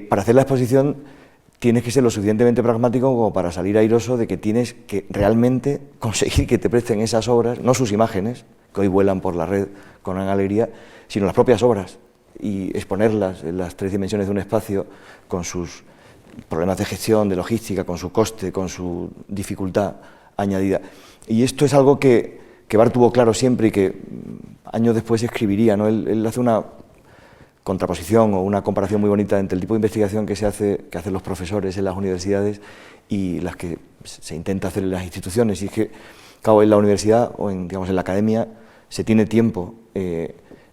Para hacer la exposición tienes que ser lo suficientemente pragmático como para salir airoso de que tienes que realmente conseguir que te presten esas obras, no sus imágenes, que hoy vuelan por la red con gran alegría, sino las propias obras, y exponerlas en las 3 dimensiones de un espacio con sus problemas de gestión, de logística, con su coste, con su dificultad añadida. Y esto es algo que Barr tuvo claro siempre y que años después escribiría, ¿no? Él hace una contraposición o una comparación muy bonita entre el tipo de investigación que hacen los profesores en las universidades y las que se intenta hacer en las instituciones. Y es que, claro, en la universidad o en la academia se tiene tiempo,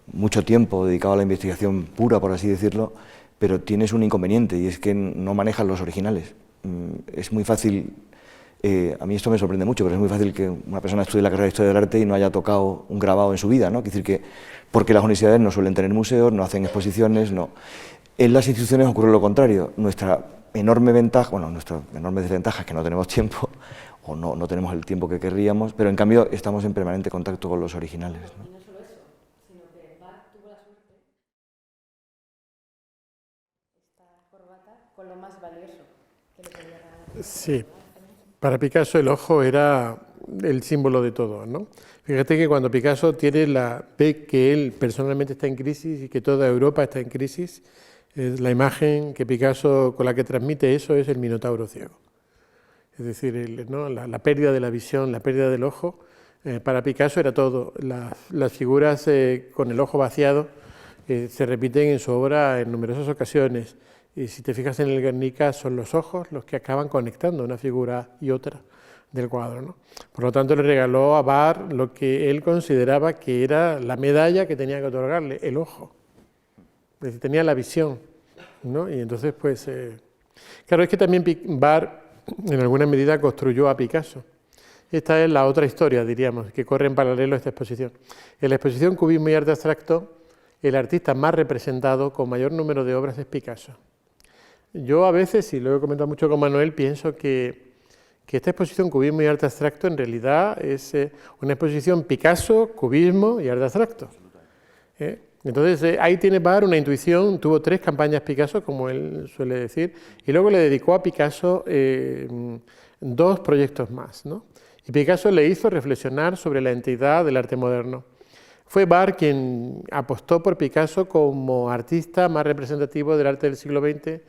mucho tiempo dedicado a la investigación pura, por así decirlo, pero tienes un inconveniente y es que no manejas los originales. Es muy fácil, a mí esto me sorprende mucho, pero es muy fácil que una persona estudie la carrera de Historia del Arte y no haya tocado un grabado en su vida, ¿no? Es decir, porque las universidades no suelen tener museos, no hacen exposiciones, no. En las instituciones ocurre lo contrario. Nuestra enorme ventaja, nuestra enorme desventaja es que no tenemos tiempo, o no tenemos el tiempo que querríamos, pero en cambio estamos en permanente contacto con los originales, ¿no? Y no solo eso, sino que Barr tuvo la suerte esta corbata con lo más valioso que le podía dar. Sí, para Picasso el ojo era el símbolo de todo, ¿no? Fíjate que cuando Picasso ve que él personalmente está en crisis y que toda Europa está en crisis, la imagen que Picasso con la que transmite eso es el Minotauro ciego. Es decir, la pérdida de la visión, la pérdida del ojo, para Picasso era todo. Las figuras con el ojo vaciado se repiten en su obra en numerosas ocasiones. Y si te fijas en el Guernica, son los ojos los que acaban conectando una figura y otra del cuadro, ¿no? Por lo tanto, le regaló a Barr lo que él consideraba que era la medalla que tenía que otorgarle, el ojo. Es decir, tenía la visión, ¿no? Y entonces, pues, claro, es que también Barr, en alguna medida, construyó a Picasso. Esta es la otra historia, diríamos, que corre en paralelo a esta exposición. En la exposición Cubismo y Arte Abstracto, el artista más representado con mayor número de obras es Picasso. Yo a veces, y lo he comentado mucho con Manuel, pienso que esta exposición Cubismo y Arte Abstracto en realidad es una exposición Picasso, Cubismo y Arte Abstracto. Entonces ahí tiene Barr una intuición, tuvo 3 campañas Picasso, como él suele decir, y luego le dedicó a Picasso 2 proyectos más, ¿no? Y Picasso le hizo reflexionar sobre la entidad del arte moderno. Fue Barr quien apostó por Picasso como artista más representativo del arte del siglo XX,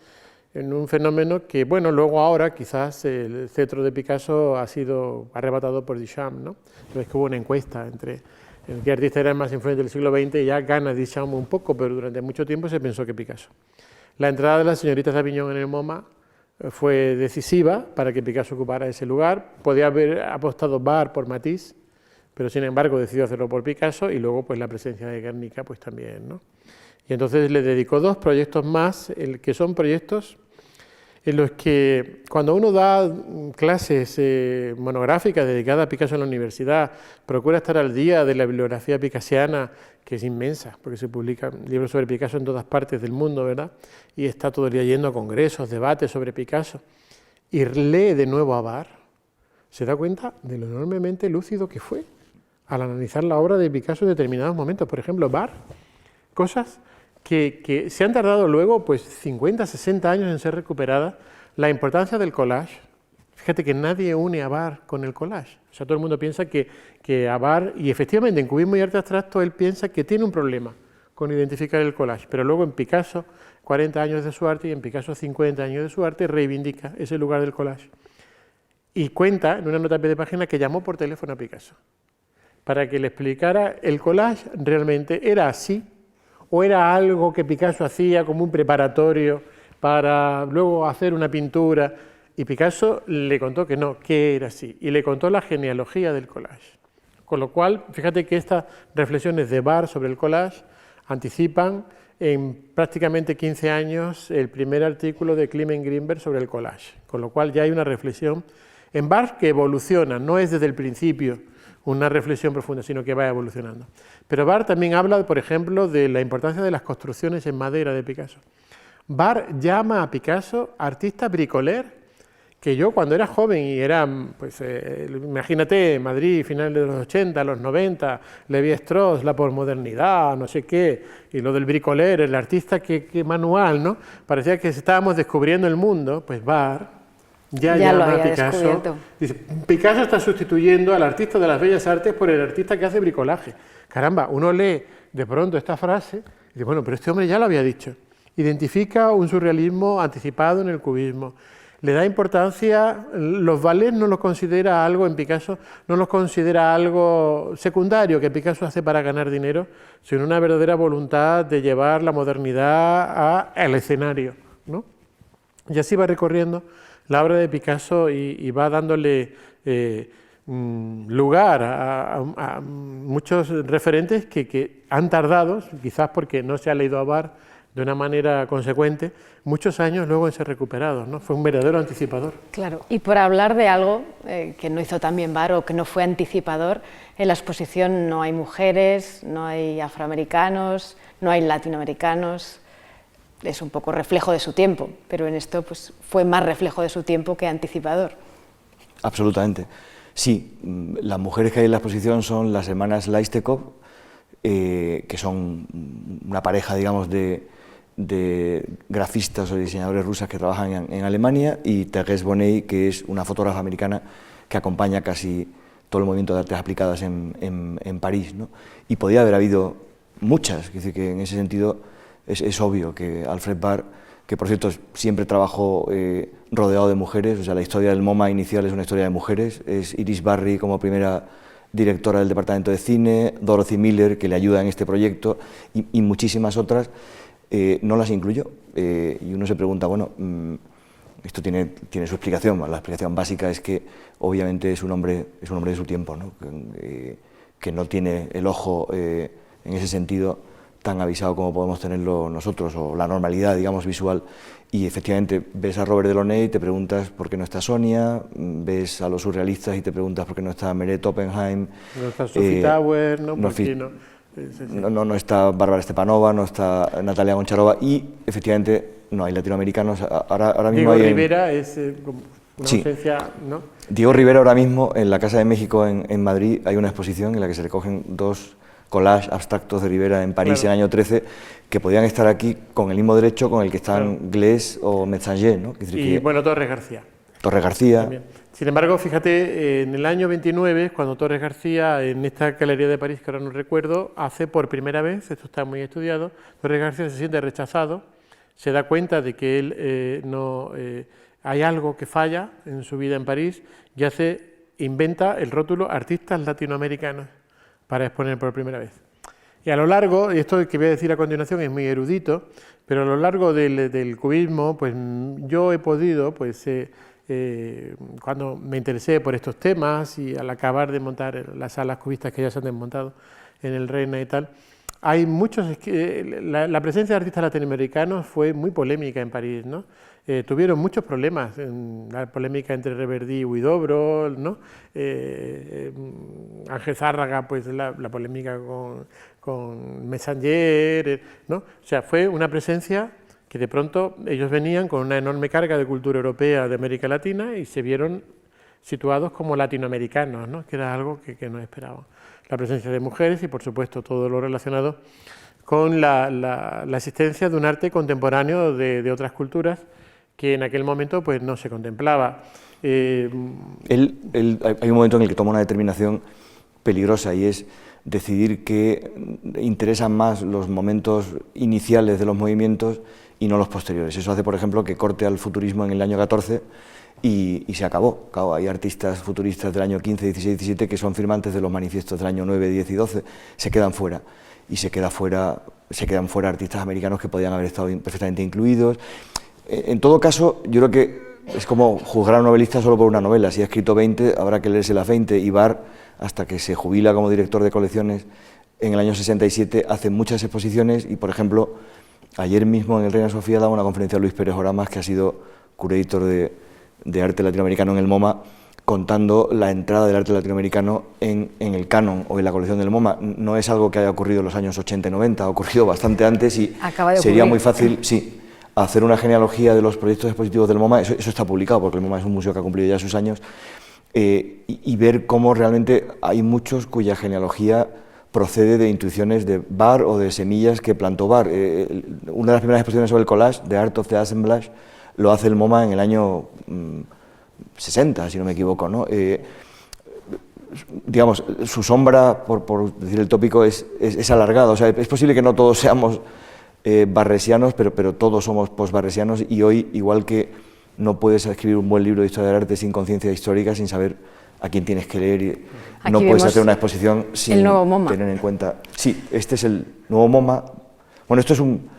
en un fenómeno que, bueno, luego ahora quizás el cetro de Picasso ha sido arrebatado por Duchamp, ¿no? Entonces que hubo una encuesta entre qué artista era el más influyente del siglo XX y ya gana Duchamp un poco, pero durante mucho tiempo se pensó que Picasso. La entrada de las señoritas de Aviñón en el MoMA fue decisiva para que Picasso ocupara ese lugar. Podía haber apostado Barr por Matisse, pero sin embargo decidió hacerlo por Picasso, y luego pues la presencia de Guernica pues también, ¿no? Y entonces le dedicó 2 proyectos más, que son proyectos en los que cuando uno da clases monográficas dedicadas a Picasso en la universidad, procura estar al día de la bibliografía picasiana, que es inmensa, porque se publican libros sobre Picasso en todas partes del mundo, ¿verdad? Y está todo el día yendo a congresos, debates sobre Picasso, y lee de nuevo a Barr, se da cuenta de lo enormemente lúcido que fue al analizar la obra de Picasso en determinados momentos. Por ejemplo, Barr cosas que se han tardado luego pues 50, 60 años en ser recuperadas. La importancia del collage. Fíjate que nadie une a Barr con el collage. O sea, todo el mundo piensa que a Barr, y efectivamente en cubismo y arte abstracto, él piensa que tiene un problema con identificar el collage, pero luego en Picasso, 40 años de su arte, y en Picasso 50 años de su arte, reivindica ese lugar del collage. Y cuenta en una nota a pie de página que llamó por teléfono a Picasso para que le explicara el collage realmente era así o era algo que Picasso hacía como un preparatorio para luego hacer una pintura, y Picasso le contó que no, que era así, y le contó la genealogía del collage. Con lo cual, fíjate que estas reflexiones de Barr sobre el collage anticipan en prácticamente 15 años el primer artículo de Clement Greenberg sobre el collage, con lo cual ya hay una reflexión en Barr que evoluciona, no es desde el principio una reflexión profunda, sino que va evolucionando. Pero Barr también habla, por ejemplo, de la importancia de las construcciones en madera de Picasso. Barr llama a Picasso artista bricoleur, que yo cuando era joven y era, pues imagínate, Madrid, finales de los 80, los 90, Lévi-Strauss, la posmodernidad, no sé qué, y lo del bricoleur, el artista que manual, ¿no? Parecía que estábamos descubriendo el mundo, pues Barr ya llama a Picasso. Dice, Picasso está sustituyendo al artista de las bellas artes por el artista que hace bricolaje. Caramba, uno lee de pronto esta frase y dice, bueno, pero este hombre ya lo había dicho. Identifica un surrealismo anticipado en el cubismo. Le da importancia, los ballets no los considera algo en Picasso, no los considera algo secundario que Picasso hace para ganar dinero, sino una verdadera voluntad de llevar la modernidad al escenario, ¿no? Y así va recorriendo la obra de Picasso y va dándole lugar a muchos referentes que han tardado, quizás porque no se ha leído a Barr de una manera consecuente, muchos años luego en ser recuperados, ¿no? Fue un verdadero anticipador. Claro, y por hablar de algo que no hizo también Barr o que no fue anticipador, en la exposición no hay mujeres, no hay afroamericanos, no hay latinoamericanos, es un poco reflejo de su tiempo, pero en esto pues, fue más reflejo de su tiempo que anticipador. Absolutamente. Sí, las mujeres que hay en la exposición son las hermanas Leistekov, que son una pareja, digamos, de grafistas o diseñadores rusas que trabajan en Alemania, y Thérèse Bonnet, que es una fotógrafa americana que acompaña casi todo el movimiento de artes aplicadas en París, ¿no? Y podía haber habido muchas, es decir, que en ese sentido es obvio que Alfred Barr, que por cierto siempre trabajó rodeado de mujeres, o sea, la historia del MoMA inicial es una historia de mujeres, es Iris Barry como primera directora del departamento de cine, Dorothy Miller, que le ayuda en este proyecto, y muchísimas otras. No las incluyo, y uno se pregunta, bueno, esto tiene su explicación. La explicación básica es que obviamente es un hombre de su tiempo, ¿no? Que no tiene el ojo en ese sentido tan avisado como podemos tenerlo nosotros, o la normalidad, digamos, visual. Y efectivamente ves a Robert Delaunay y te preguntas por qué no está Sonia, ves a los surrealistas y te preguntas por qué no está Meret Oppenheim, no está Sophie Tower, ¿no? No está Bárbara Stepanova, no está Natalia Goncharova, y efectivamente no hay latinoamericanos. Ahora mismo Diego Rivera es una ausencia, ¿no? Diego Rivera ahora mismo en la Casa de México en Madrid hay una exposición en la que se recogen dos collages abstractos de Rivera en París, en el año 13, que podían estar aquí con el mismo derecho con el que están Glaise o Metzanger, ¿no? Bueno, Torres García. Torres García. También. Sin embargo, fíjate, en el año 29, cuando Torres García, en esta galería de París, que ahora no recuerdo, hace por primera vez, esto está muy estudiado, Torres García se siente rechazado, se da cuenta de que él hay algo que falla en su vida en París, y inventa el rótulo Artistas Latinoamericanos para exponer por primera vez. Y a lo largo, y esto que voy a decir a continuación es muy erudito, pero a lo largo del cubismo, pues yo he podido, pues cuando me interesé por estos temas y al acabar de montar las salas cubistas que ya se han desmontado en el Reina y tal, hay muchos, la presencia de artistas latinoamericanos fue muy polémica en París, ¿no? Tuvieron muchos problemas, la polémica entre Reverdy y Huidobro, ¿no? Ángel Zárraga, pues la polémica con Metzanger, ¿no? O sea, fue una presencia que de pronto ellos venían con una enorme carga de cultura europea de América Latina y se vieron situados como latinoamericanos, ¿no? Que era algo que no esperaban. La presencia de mujeres y, por supuesto, todo lo relacionado con la existencia de un arte contemporáneo de otras culturas que en aquel momento pues, no se contemplaba. Hay un momento en el que toma una determinación peligrosa y es decidir que interesan más los momentos iniciales de los movimientos y no los posteriores. Eso hace, por ejemplo, que corte al futurismo en el año 14 y se acabó. Claro, hay artistas futuristas del año 15, 16, 17 que son firmantes de los manifiestos del año 9, 10 y 12, se quedan fuera. Y se quedan fuera artistas americanos que podían haber estado perfectamente incluidos. En todo caso, yo creo que es como juzgar a un novelista solo por una novela. Si ha escrito 20, habrá que leerse las 20. Y Barr, hasta que se jubila como director de colecciones en el año 67, hace muchas exposiciones y, por ejemplo, ayer mismo en el Reina Sofía daba una conferencia a Luis Pérez Oramas, que ha sido curator de arte latinoamericano en el MoMA, contando la entrada del arte latinoamericano en el canon o en la colección del MoMA. No es algo que haya ocurrido en los años 80 y 90, ha ocurrido bastante antes y sería muy fácil, sí, hacer una genealogía de los proyectos expositivos del MoMA, eso está publicado porque el MoMA es un museo que ha cumplido ya sus años, y ver cómo realmente hay muchos cuya genealogía procede de intuiciones de Barr o de semillas que plantó Barr. Una de las primeras exposiciones sobre el collage, The Art of the Assemblage, lo hace el MoMA en el año 60, si no me equivoco, ¿no? Digamos, su sombra, por decir el tópico, es alargada. O sea, es posible que no todos seamos barresianos, pero todos somos postbarresianos, y hoy, igual que no puedes escribir un buen libro de historia del arte sin conciencia histórica, sin saber a quién tienes que leer, y no puedes hacer una exposición sin tener en cuenta... Sí, este es el nuevo MoMA. Bueno, esto es un...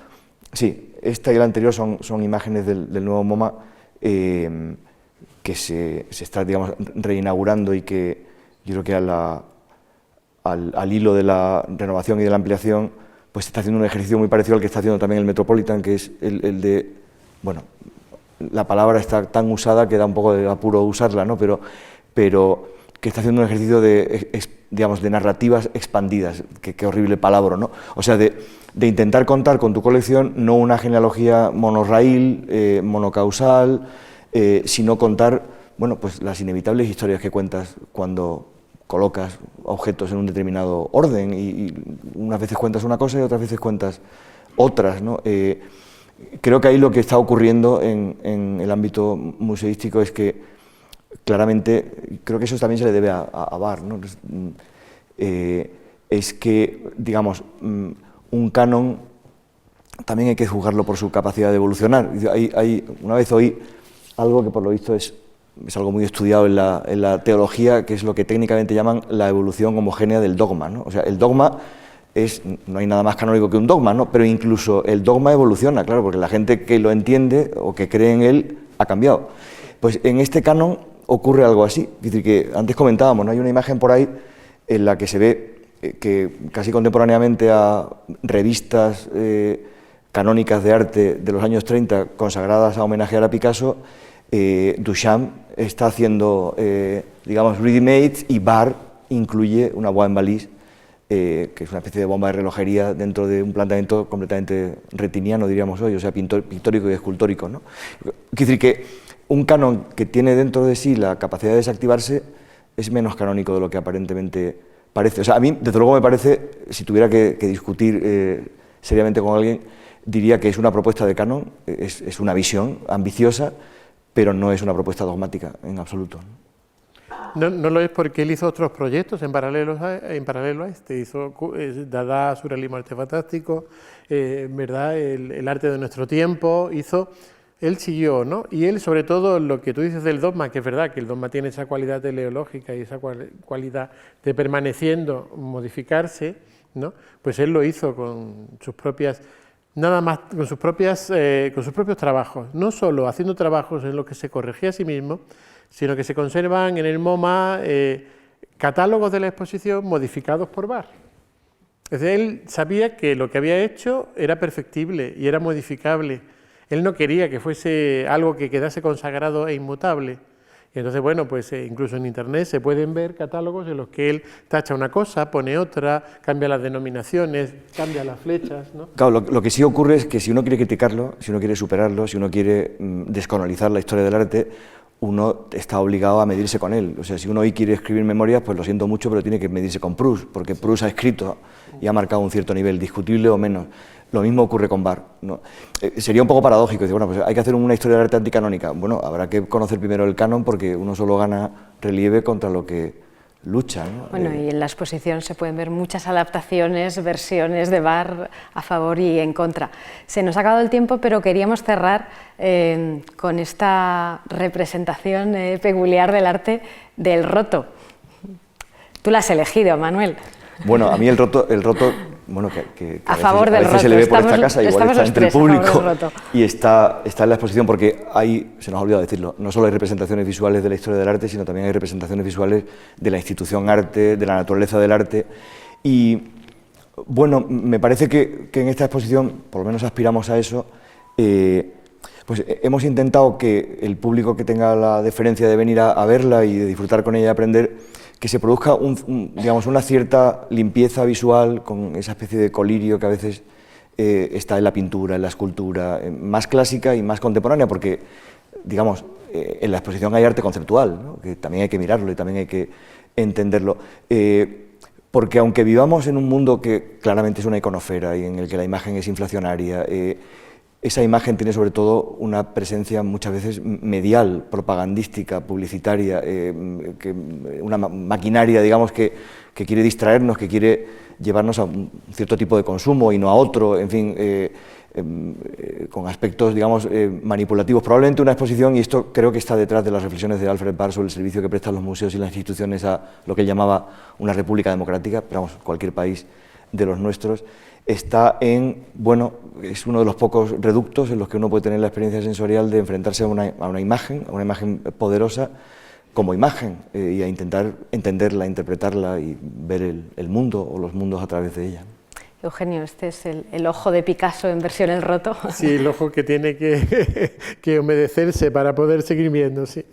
Sí, esta y la anterior son imágenes del nuevo MoMA que se está, digamos, reinaugurando y que yo creo que al hilo de la renovación y de la ampliación pues está haciendo un ejercicio muy parecido al que está haciendo también el Metropolitan, que es el de, bueno, la palabra está tan usada que da un poco de apuro usarla, ¿no? Pero que está haciendo un ejercicio digamos, de narrativas expandidas, qué horrible palabra, ¿no? O sea, de intentar contar con tu colección no una genealogía monorraíl, monocausal, sino contar, bueno, pues las inevitables historias que cuentas cuando colocas objetos en un determinado orden, y unas veces cuentas una cosa y otras veces cuentas otras, ¿no? Creo que ahí lo que está ocurriendo en el ámbito museístico es que claramente, creo que eso también se le debe a Barr, ¿no? Es que, digamos, un canon también hay que juzgarlo por su capacidad de evolucionar. Una vez oí algo que por lo visto es algo muy estudiado en la teología, que es lo que técnicamente llaman la evolución homogénea del dogma, ¿no? O sea, el dogma no hay nada más canónico que un dogma, ¿no? Pero incluso el dogma evoluciona, claro, porque la gente que lo entiende o que cree en él ha cambiado. Pues en este canon ocurre algo así. Es decir, que antes comentábamos, ¿no? Hay una imagen por ahí en la que se ve que casi contemporáneamente a revistas canónicas de arte de los años 30 consagradas a homenajear a Picasso, Duchamp está haciendo, digamos, ready-made, y Barr incluye una boîte en valise, que es una especie de bomba de relojería dentro de un planteamiento completamente retiniano, diríamos hoy, o sea, pictórico y escultórico, ¿no? Quiere decir que un canon que tiene dentro de sí la capacidad de desactivarse es menos canónico de lo que aparentemente parece. O sea, a mí, desde luego, me parece, si tuviera que discutir seriamente con alguien, diría que es una propuesta de canon, es una visión ambiciosa, pero no es una propuesta dogmática en absoluto. No lo es porque él hizo otros proyectos en paralelo a este. Hizo Dada, surrealismo, arte fantástico, ¿verdad? El arte de nuestro tiempo. Él siguió, ¿no? Y él, sobre todo, lo que tú dices del dogma, que es verdad que el dogma tiene esa cualidad teleológica y esa cualidad de permaneciendo, modificarse, ¿no? Pues él lo hizo con sus propias... Nada más con sus propios trabajos, no solo haciendo trabajos en los que se corregía a sí mismo, sino que se conservan en el MoMA catálogos de la exposición modificados por Barr. Es decir, él sabía que lo que había hecho era perfectible y era modificable. Él no quería que fuese algo que quedase consagrado e inmutable. Y entonces, bueno, pues incluso en Internet se pueden ver catálogos en los que él tacha una cosa, pone otra, cambia las denominaciones, cambia las flechas, ¿no? Claro, lo que sí ocurre es que si uno quiere criticarlo, si uno quiere superarlo, si uno quiere descolonizar la historia del arte, uno está obligado a medirse con él. O sea, si uno hoy quiere escribir memorias, pues lo siento mucho, pero tiene que medirse con Proust, porque Proust ha escrito y ha marcado un cierto nivel, discutible o menos. Lo mismo ocurre con Barr, ¿no? Sería un poco paradójico decir, bueno, pues hay que hacer una historia del arte anticanónica. Bueno, habrá que conocer primero el canon, porque uno solo gana relieve contra lo que lucha, ¿no? Bueno, y en la exposición se pueden ver muchas adaptaciones, versiones de Barr a favor y en contra. Se nos ha acabado el tiempo, pero queríamos cerrar con esta representación peculiar del arte del roto. Tú la has elegido, Manuel. Bueno, a mí el roto bueno, que a favor del roto. Se le ve por esta casa, igual está entre el público y está en la exposición, porque hay, se nos ha olvidado decirlo, no solo hay representaciones visuales de la historia del arte, sino también hay representaciones visuales de la institución arte, de la naturaleza del arte. Y bueno, me parece que en esta exposición, por lo menos aspiramos a eso, pues hemos intentado que el público que tenga la deferencia de venir a verla y de disfrutar con ella y aprender, que se produzca digamos, una cierta limpieza visual con esa especie de colirio que a veces está en la pintura, en la escultura, más clásica y más contemporánea, porque, digamos, en la exposición hay arte conceptual, ¿no? Que también hay que mirarlo y también hay que entenderlo. Porque aunque vivamos en un mundo que claramente es una iconofera y en el que la imagen es inflacionaria, esa imagen tiene sobre todo una presencia muchas veces medial, propagandística, publicitaria, una maquinaria, digamos, que quiere distraernos, que quiere llevarnos a un cierto tipo de consumo y no a otro, en fin, con aspectos, digamos, manipulativos. Probablemente una exposición, y esto creo que está detrás de las reflexiones de Alfred Barr sobre el servicio que prestan los museos y las instituciones a lo que él llamaba una república democrática, pero vamos, cualquier país de los nuestros, está en, bueno, es uno de los pocos reductos en los que uno puede tener la experiencia sensorial de enfrentarse a una imagen poderosa como imagen, y a intentar entenderla, interpretarla y ver el mundo o los mundos a través de ella. Eugenio, este es el ojo de Picasso en versión El roto. Sí, el ojo que tiene que humedecerse para poder seguir viendo, sí.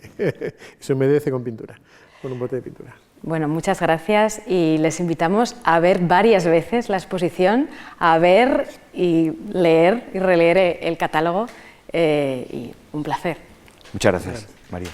Se humedece con pintura, con un bote de pintura. Bueno, muchas gracias y les invitamos a ver varias veces la exposición, a ver y leer y releer el catálogo, y un placer. Muchas gracias, María.